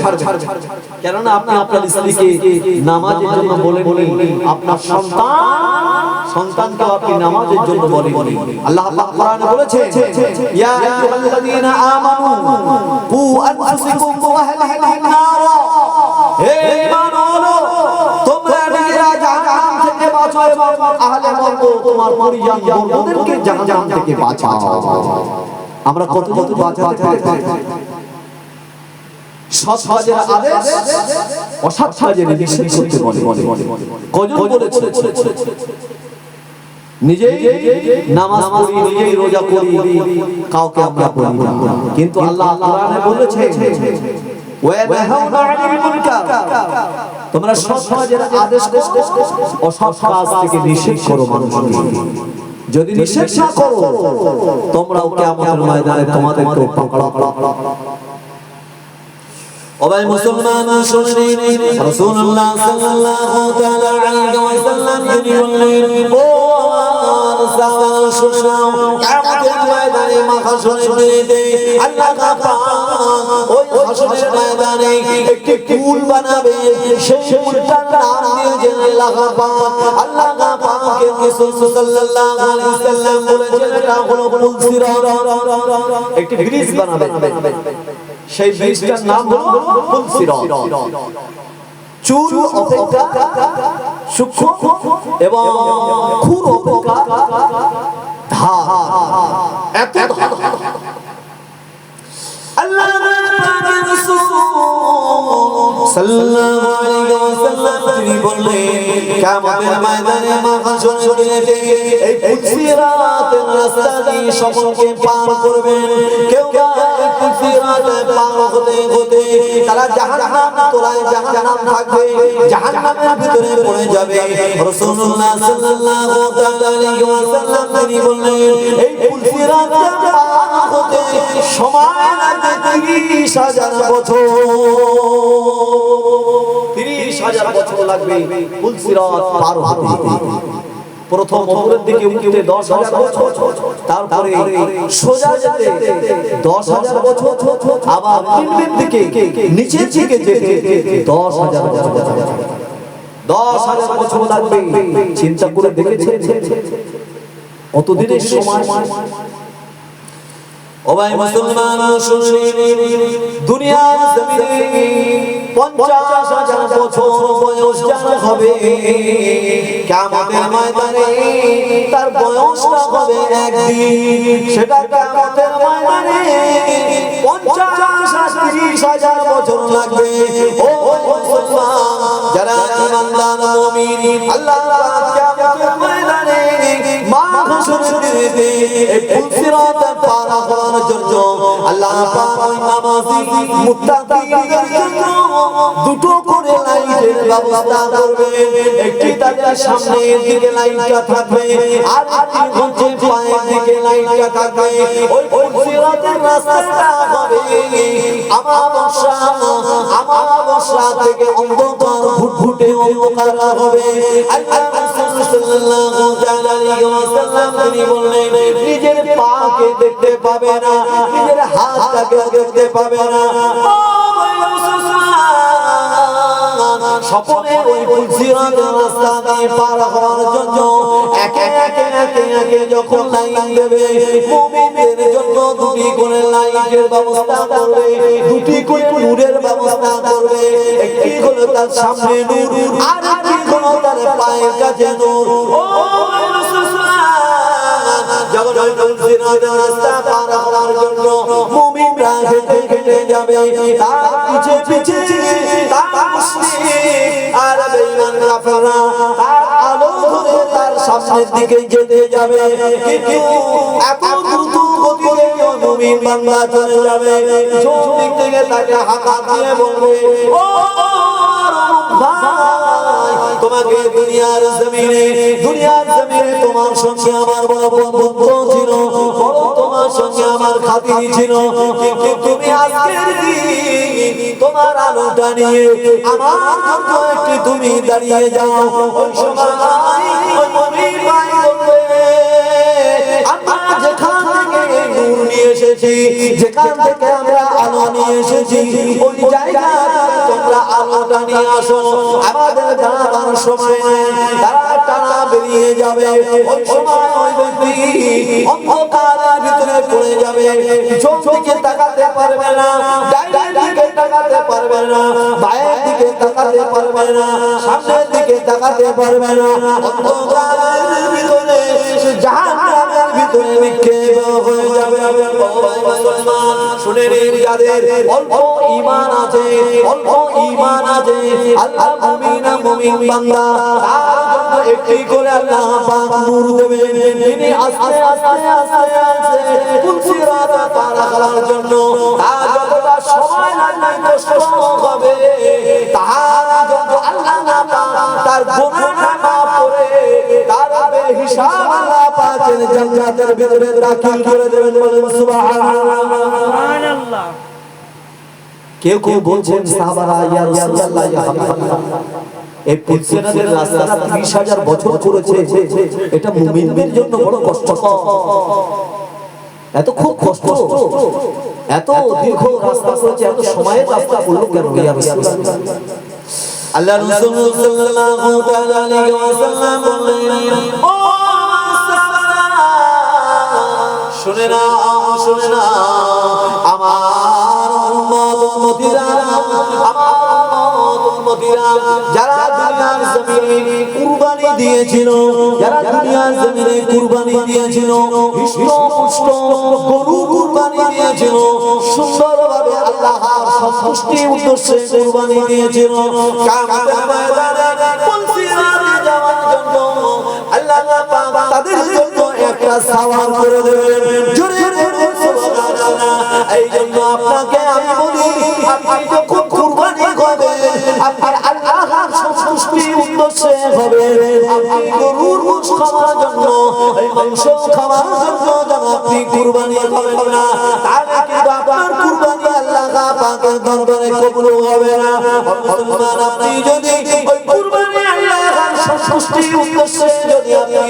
কেননা আপনি আপনার স্ত্রীকে নামাজের জন্য বলেন, আপনার সন্তানকে আপনি নামাজের জন্য বলেন। আল্লাহ পাক কোরআনে বলেছেন, ইয়া আইয়ুহাল্লাযীনা আমানু কু আনফুসাকুম ওয়া আহলিকুম নারা, হে ঈমানওয়ালা তোমরা নিজেরা জাহান্নাম থেকে বাঁচো এবং আহলে বর্গ তোমার পরিজন বর্গদেরকে জাহান্নাম থেকে বাঁচাও। আমরা কত বাঁচাতে পারি? সৎ কাজের আদেশ, অসৎ কাজের নিষেধ করতে বলে। কজন বলেছে নিজেই নামাজ পড়ি, নিজেই রোজা করি, কাউকে আমরা বলি না, কিন্তু আল্লাহ কোরআনে বলেছে তোমরা সৎ কাজের আদেশ করো, অসৎ কাজ থেকে নিষেধ করো মানুষকে। যদি নিষেধ না করো তোমরাও কিয়ামতের ময়দানে তোমাদেরকে পাকড়াও। ও ভাই মুসলমান শুনুন, রাসূলুল্লাহ সাল্লাল্লাহু তাআলা আলাইহি ওয়াসাল্লাম তিনি বললেন, ও আমার সাহাবা শুনো, কিয়ামতের ময়দানে মাহশরের দিনে আল্লাহ পাক ওই হাসরের ময়দানে একটি পুল বানাবে। সেই পুলটার নাম দিয়েছেন আল্লাহ পাকের রাসূল সাল্লাল্লাহু আলাইহি ওয়াসাল্লাম বলেছেন এটা হলো পুল সিরাত। একটি ব্রিজ বানাবে, সেই ব্রিজটার নাম হলো পুল সিরাত। চুল অপেক্ষা সূক্ষ্ম এবং খুর অপেক্ষা ধার, এত আল্লাহ পাকের রাসূল সাল্লাল্লাহু আলাইহি ওয়াসাল্লাম তিনি বললেন, কিয়ামতের ময়দানে মাহশরের দিনে এই পুল সিরাতের রাস্তা দিয়ে সকলকে পার করবেন। কেউ পুল সিরাতে পার হতে হতে তারা জাহান্নাম তলায় জাহান্নাম থাকবে, জাহান্নামের ভিতরে পড়ে যাবে। রাসূলুল্লাহ সাল্লাল্লাহু আলাইহি ওয়াসাল্লাম তিনি বললেন, এই পুল সিরাতে পার হতে সময় লাগবে 30,000 বছর। 30,000 বছর লাগবে পুল সিরাত পার হতে। প্রথম উপরের দিকে উঠতে 10,000 বছর, তারপরে সোজা যেতে 10,000 বছর, আবার নিম্নের দিকে নিচের দিকে যেতে 10,000 বছর। 10,000 বছর লাগবে। চিন্তা করে দেখেছেন অতদিনের সময়? ও ভাই মুসলমান শুনুন, দুনিয়ার জমিনে 50,000 বছর বয়স যার হবে, কিয়ামতের ময়দানে তার বয়সটা হবে একদিন। সেটা কিয়ামতের ময়দানে 50,000 বছর লাগবে। ও মুসলমান যারা ঈমানদার মুমিন, আল্লাহ পাক কিয়ামতের ময়দানে মাহশরের দিনে এই পুল সিরাত পার হওয়ার জন্য আল্লাহ পাক ওই নামাজি মুত্তাকিদের জন্য দুটো করে লাইটের ব্যবস্থা করবেন। একটি তাদের সামনের দিকে লাইটটা থাকবে, আর একটি হচ্ছে পায়ের দিকে লাইটটা থাকবে। ওই পুল সিরাতের রাস্তাটা হবে আমাবস্যা থেকে অন্ধকার ঘুটঘুটে অন্ধকার হবে। আল্লাহ রাসূল সাল্লাল্লাহু আলাইহি ওয়াসাল্লাম তিনি বললেন, নিজের পাকে দেখতে পাবে না, নিজের হাতটাকে দেখতে পাবে না। সকলে ওই পুল সিরাতের রাস্তা দিয়ে পার হওয়ার জন্য একে একে যখন লাইন দেবে, মুমিনদের জন্য দুটি করে লাইটের ব্যবস্থা করবে, দুটি করে নূরের ব্যবস্থা করবে। একটি হলো তার সামনে নূর, আর একটি হলো তার পায়ের কাছে নূর। ও যখন ওই পুল সিরাতের রাস্তা পার হওয়ার জন্য মুমিনরা হেঁটে হেঁটে যাবে, তার পিছে পিছে তার আর বেঈমান কাফেররা তার আলো ধরে তার সামনের দিকে যেতে যাবে। কিন্তু এত দ্রুত গতিতে মুমিন বান্দা চলে যাবে, চোখ দিক থেকে তাকে হাঁকা দিয়ে বলবে, ও ভাই, তোমাকে দুনিয়ার জমিনে তোমার সঙ্গে আমার বড় বন্ধুত্ব ছিল, বড় তোমার সঙ্গে আমার খাতির ছিল, কিন্তু তুমি আজকের দিন তোমার আলোটা নিয়ে আমার জন্য একটু তুমি দাঁড়িয়ে যাও। ওই সময় ওই মুমিন ভাই বলবে, আমরা যেখান থেকে নূর নিয়ে এসেছি, যেখান থেকে আমরা আলো নিয়ে এসেছি, ওই জায়গা তোমরা আলোটা নিয়ে আসো। আমাদের যাবার সময় তারা টানা বেরিয়ে যাবে। ওই সময় ওই ব্যক্তি অন্ধকারের ভিতরে পড়ে যাবে, চোখ দিকে তাকাতে পারবে না, ডাইনের দিকে তাকাতে পারবে না, বায়ের দিকে তাকাতে পারবে না, সামনের দিকে তাকাতে পারবে না। অন্ধকারের ভিতরে জাহান্নামের ভিতরে নিক্ষেপ হয়ে যাবে। শুনে নিন, যাদের অল্প ঈমান আছে, আল্লাহ মুমিন বান্দা তার জন্য একটি করে আল্লাহ পাক নূর দেবেন। তিনি আস্তে আস্তে আস্তে আস্তে পুল সিরাত পার হওয়ার জন্য তার যতটা সময় লাগবে, কষ্ট হবে, তার জন্য আল্লাহ হিসাব আল্লাহ পাকের জান্নাতের ভিতরে দাখিল করে দেবেন বলেন সুবহানাল্লাহ। কেউ কেউ বলছেন সাহাবারা ইয়া রাসূলুল্লাহ ইয়া হাবিবাল্লাহ এই পুলসিরাতের রাস্তাটা 30,000 বছর করেছে, এটা মুমিনদের জন্য বড় কষ্টকর, এত খুব কষ্ট, এত দীর্ঘ রাস্তা করেছে, এত সময়ের রাস্তা করলো কেন ইয়া রাসূলুল্লাহ? আল্লাহ রাসূল সাল্লাল্লাহু তাআলা আলাইহি ওয়াসাল্লাম বললেন, ও শুনে না শুনে না আমার উম্মত উম্মতিরা, আমার উম্মতিরা যারা দুনিয়ার জমিনে কুরবানি দিয়েছিল, যারা দুনিয়ার জমিনে কুরবানি দিয়েছিল, হৃষ্ট-পুষ্ট গরু কুরবানি দিয়েছিল, সুন্দরভাবে আল্লাহর সন্তুষ্টির উদ্দেশ্যে কুরবানি দিয়েছিল, কিয়ামতের ময়দানে পুলসিরাতে যাওয়ার জন্য আল্লাহ পাক তাদের জন্য একটা সওয়াল করে দেবেন। জোরে জোরে সুবহানাল্লাহ। এই জন্য আপনাকে আমি বলি, আপনি যখন কুরবানি করবেন, আপনি আল্লাহর সন্তুষ্টির উদ্দেশ্যে হবে, আপনি গরুর গোশত খাওয়ার জন্য, এই মাংস খাওয়ার জন্য যেন আপনি কুরবানি করবেন না, তাহলে কিন্তু আপনার কুরবানি আল্লাহ পাকের দরবারে কবুল হবে না। মুসলমান, আপনি যদি ওই কুরবানি আল্লাহর সন্তুষ্টির উদ্দেশ্যে যদি আপনি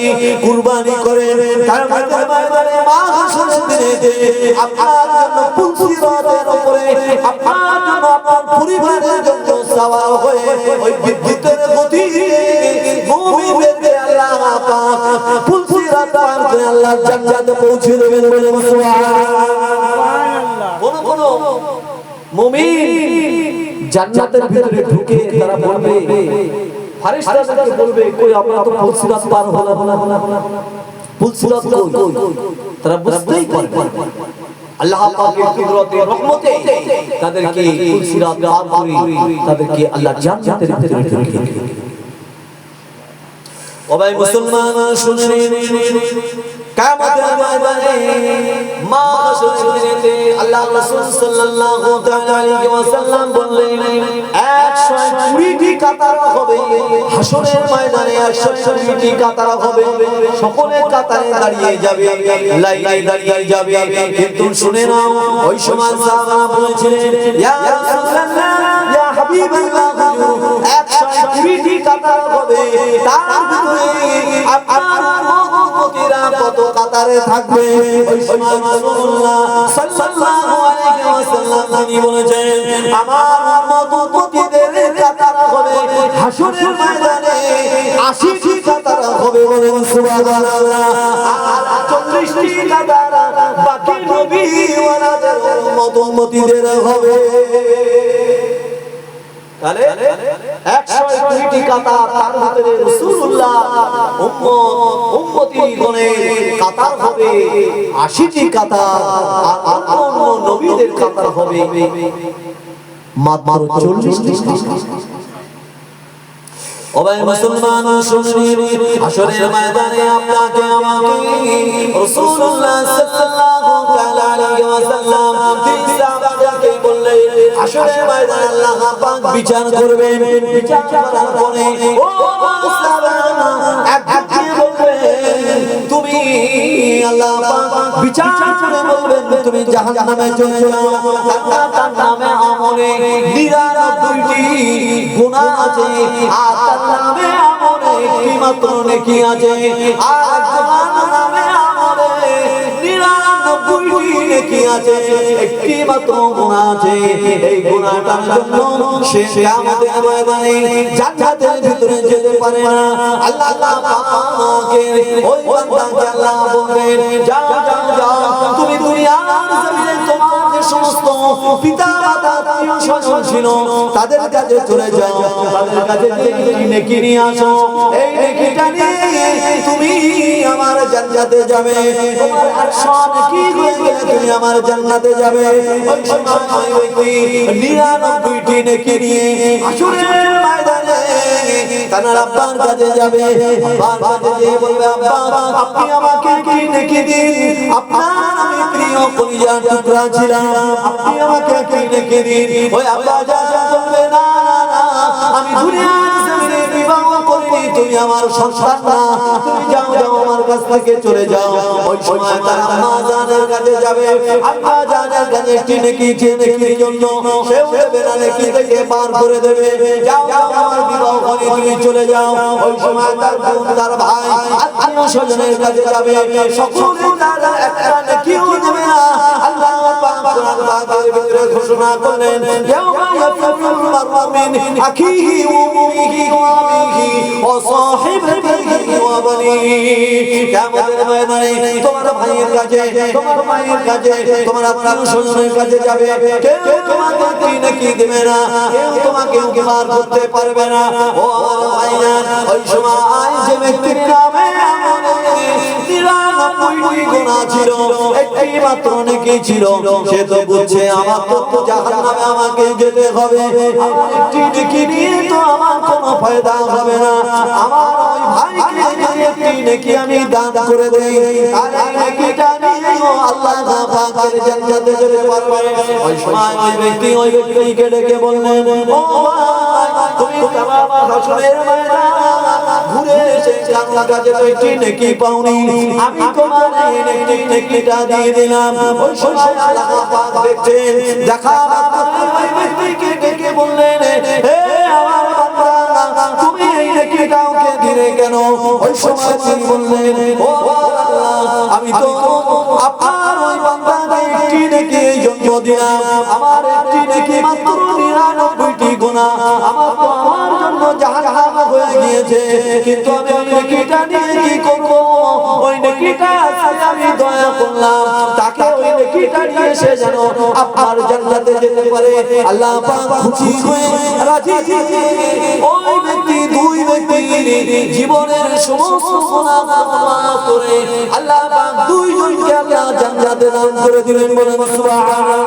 কুরবানি করেন, কিয়ামতের ময়দানে মাহশরের দিনে আপনার জন্য পুলসিরাতের উপরে আপনার জন্য আপনার পরিবারের জন্য সওয়াল হয়ে ওই বিদ্যুতের গতি মুমিনদেরকে আল্লাহ পাক পুলসিরাত পার করে আল্লাহর জান্নাতে পৌঁছে দেবেন বলে সুবহানাল্লাহ। কোন মুমিন জান্নাতের ভিতরে ঢুকে তারা বলবে, ফেরেশতাদেরকে বলবে, কই আমরা তো পুলসিরাত পার হলাম না, পুলসিরাত কই? তারা বুঝতেই পারবে আল্লাহ পাকের কুদরতে রহমতে তাদেরকে পুলসিরাত পার করে তাদেরকে আল্লাহ জান্নাতের ভিতরে ঢুকিয়ে দেবে। ও ভাই মুসলমান, শুনে নিন, কিয়ামতের ময়দানে মাহশরের দিনেতে আল্লাহ রাসূল সাল্লাল্লাহু তাআলা আলাইহি ওয়াসাল্লাম বললেন, 120টি কাতার হবে হাশরের ময়দানে, 120টি কাতার হবে, সকলে কাতারে দাঁড়িয়ে যাবে, লাইনে দাঁড়িয়ে যাবে। কিন্তু শুনে নাও, ওই সময় সাহাবারা বলেছিলেন, ইয়া রাসূলুল্লাহ ইয়া হাবিবাল্লাহ, 120টি কাতার হবে, তার ভিতরে আপনার উম্মতিরা কত কাতারে থাকবে? ওই সময় রাসূলুল্লাহ সাল্লাল্লাহু আলাইহি ওয়াসাল্লাম তিনি বলেছেন, আমার উম্মতিদের কাতার হবে হাশরের ময়দানে 80টি কাতার হবে বলেন সুবহানাল্লাহ। আর 40টি কাতার বাকি নবী ওয়ালাদের উম্মতিদের হবে। তাহলে 120টি কাতার, তার ভিতরে রাসূলুল্লাহ উম্মতি গণের কাতার হবে 80টি কাতার, আর অন্য নবীদের কাতার হবে মাত্র 40টি কাতার। ও ভাই মুসলমান, শুনুন, হাশরের ময়দানে আপনাকে আমাকে রাসূলুল্লাহ সাল্লাল্লাহু তাআলা আলাইহি ওয়াসাল্লাম তিনি সাহাবাদেরকে বললেন, হাশরের ময়দানে আল্লাহ পাক বিচার করবেন, বিচার করার পরে ও সাহাবারা একদিকে বলবেন, তুমি আল্লাহ পাক বিচার করে বলবেন তুমি জাহান্নামে চলে যাও, তার নামে আমলে 99টি গুনাহ আছে, আর তার নামে আমলে একটি মাত্র নেকি আছে, আর তোমার নামে আমলে 99টি নেকি আছে, একটি মাত্র গুনাহ আছে। এই গুনাহটার জন্য সে কিয়ামতের ময়দানে জান্নাতের ভিতরে যেতে পারে না। আল্লাহ পাকের ওই বান্দাকে আল্লাহ বলবেন, যাও যাও যাও, তুমি দুনিয়ার জমিনে তোমার যে সমস্ত পিতা মাতা আত্মীয় স্বজন ছিল তাদের কাছে চলে যাও, তাদের কাছে নেকি নিয়ে আসো, এই নেকিটা নিয়ে তুমি আমার জান্নাতে যাবে, তোমার 100 নেকি হয়ে গেলে তুমি আমার জান্নাতে যাবে। ওই সময় ওই ব্যক্তি 99টি নেকি নিয়ে হাশরের ময়দানে তার আব্বার কাছে যাবে, আব্বার কাছে গিয়ে বলবে, আব্বা আপনি আমাকে কি নেকি দিন, আপনার আমি প্রিয় কলিজার টুকরা ছিলাম, আপনি আমাকে কি নেকি দিন। ওই আব্বা যা বলবে, না না না, আমি দুনিয়ার জমিনে বিবাহ করব তুমি আমার সন্তান না, তুমি যাও যাও আমার কাছ থেকে চলে যাও। ওই সময় তার আম্মা জানের কাছে যাবে, আম্মা জানের কাছে একটি নেকি চেয়ে নেকির জন্য সেও দেবে না, নেকি থেকে বার করে দেবে। যাও যাও আমার বিবাহ করে তুমি চলে যাও। ওই সময় তার বোন তার ভাই আত্মীয় স্বজনের কাছে যাবে, সকলে তারা একটা নেকিও দেবে না। আল্লাহ পাক কোরআন পাকের ভিতরে ঘোষণা করলেন, ইয়াউমা ইয়াফিরুল মারউ মিন আখিহি ওয়া উম্মিহি ওয়া আবিহি ওয়া সাহিবিহি ওয়া বানিহি। কিয়ামতের ময়দানে তোমার ভাইয়ের কাছে, তোমার মায়ের কাছে, তোমার আত্মীয় স্বজনের কাছে যাবে, কেউ তোমাকে কি নেকি দেবে না, কেউ তোমাকে উপকার করতে পারবে না। ও আমার ভাইজান, ওই সময় যে ব্যক্তির নামে আমলে ৯৯টি গুনাহ ছিল, একটি মাত্র নেকি ছিল, সে তো বুঝছে আমার তো জাহান্নামে আমাকে যেতে হবে, আমার একটি নেকি নিয়ে তো আমার কোনো ফায়দা হবে না। আমার ওই ভাইকে যদি একটি নেকি আমি দান করে দেই, আর এই নেকিটা নিয়েও আল্লাহ পাকের জান্নাতে যেতে পারবে। ওই সময় ওই ব্যক্তিকে ডেকে বললেন, ও ভাই, তুমি তামাম হাসরের ময়দানে ঘুরে এসে আমার কাছে তো একটি নেকি পাওনি, আমি তোমার এই নেকিটা দিয়ে দিলাম। ওই সময় আল্লাহ পাক দেখছেন, দেখা ওই ব্যক্তিকে ডেকে বললেন, হে আমার বান্দা, তুমি এই নেকিটা ওকে দিলে কেন? ওই সময় তিনি বললেন, ও আল্লাহ, আমি তো আপনার ওই বান্দাকে একটি নেকি এই জন্য দিলাম, আমার একটি নেকি মাত্র ৯৯টি গুনাহ আমার জন্য জাহান্নাম হয়ে গিয়েছে, কিন্তু আমি ওই নেকিটা নিয়ে কি করব? ওই নেকিটা আমি দয়া করলাম তাকে, ওই নেকিটা নিয়ে সে যেন আপনার জান্নাতে যেতে পারে। আল্লাহ পাক খুশি হয়ে রাজি ওই ব্যক্তি, দুই ব্যক্তি জীবনের সমস্ত গুনাহ মাফ করে আল্লাহ পাক দুইজনকে আল্লাহ জান্নাতে দান করে দিলেন। বলেন সুবহানাল্লাহ।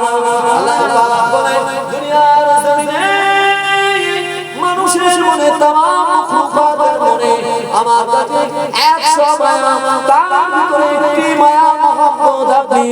আল্লাহ পাক বলেন, দুনিয়ার জমিনে মানুষের মনে, तमाम মাখলুকাতের মনে আমার কাছে 100 মায়া, তার ভিতরে একটি মায়া মহব্বত আপনি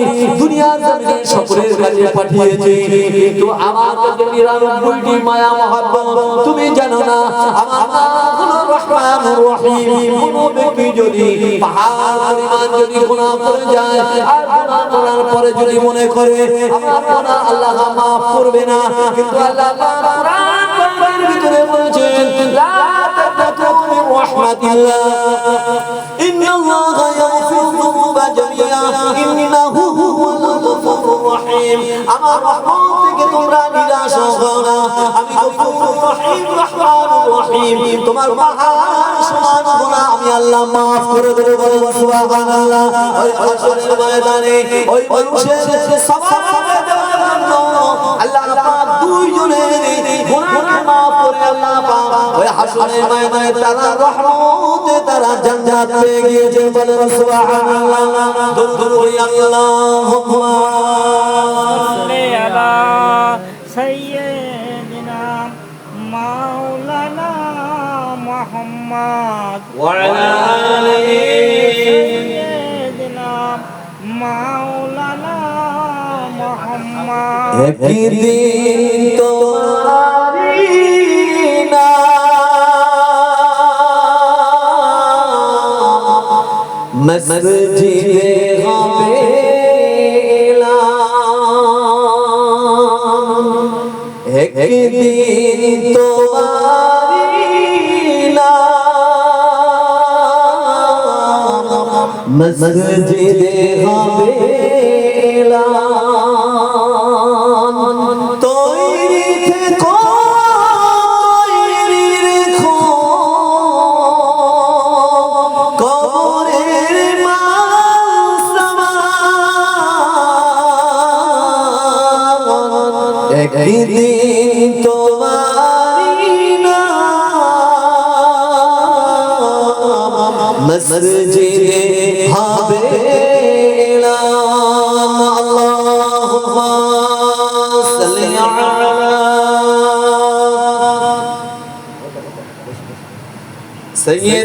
দুনিয়ার জমিনে সকলের কাছে পাঠিয়েছি, কিন্তু আমার কাছে ৯৯টি মায়া মহব্বত তুমি জানো না। আমার নাম হলো রহমানুর রহিম। কোন ব্যক্তি যদি পাহাড় পরিমাণ যদি গুনাহ করে যায়, আর গুনাহ করার পরে যদি মনে করে আমার গুনাহ আল্লাহ মাফ করবে না, কিন্তু আল্লাহ পাক কোরআনের ভিতরে বলেছেন, লা তাকনাতু মির রাহমাতিল্লাহ, ইন্নাল্লাহা ইয়াগফিরু যুনুবা জামিআ, ইন্নাহু হুয়াল গফুরুর রহিম। আমার রহমত থেকে তোমরা নিরাশ হও না, আমি গফুরুর রহিম, রহমানুর রহিম, তোমার পাহাড় সমান গুনাহ আমি আল্লাহ মাফ করে দেব। বলেন সুবহানাল্লাহ। ওই হাসরের ময়দানে ওই মানুষের সওয়াব দেওয়ার জন্য আল্লাহ পাক দুইজনের গুনাহ মাফ করে আল্লাহ পাক ওই হাসরের ময়দানে তারা রহমতে তারা জান্নাত পেয়ে গিয়েছে। বলেন সুবহানাল্লাহ। দুরূদ পড়ি, আল্লাহুম্মা সাল্লি আলা সাইয়্যিদিনা মাওলানা মুহাম্মদ ওয়া আলা আলিহি সাইয়্যিদিনা মাওলানা মুহাম্মদ। একদিন তোমারি নাম মসজিদে হবে এলান, একদিন তোমারি নাম মসজিদে হবে এলান। তৈরি থেকো, তৈরি রেখো, কবরের মাল সামান, একদিন তোমারি নাম মসজিদে হবে এলান। আল্লাহুম্মা সাল্লি আলা সাইয়্যিদ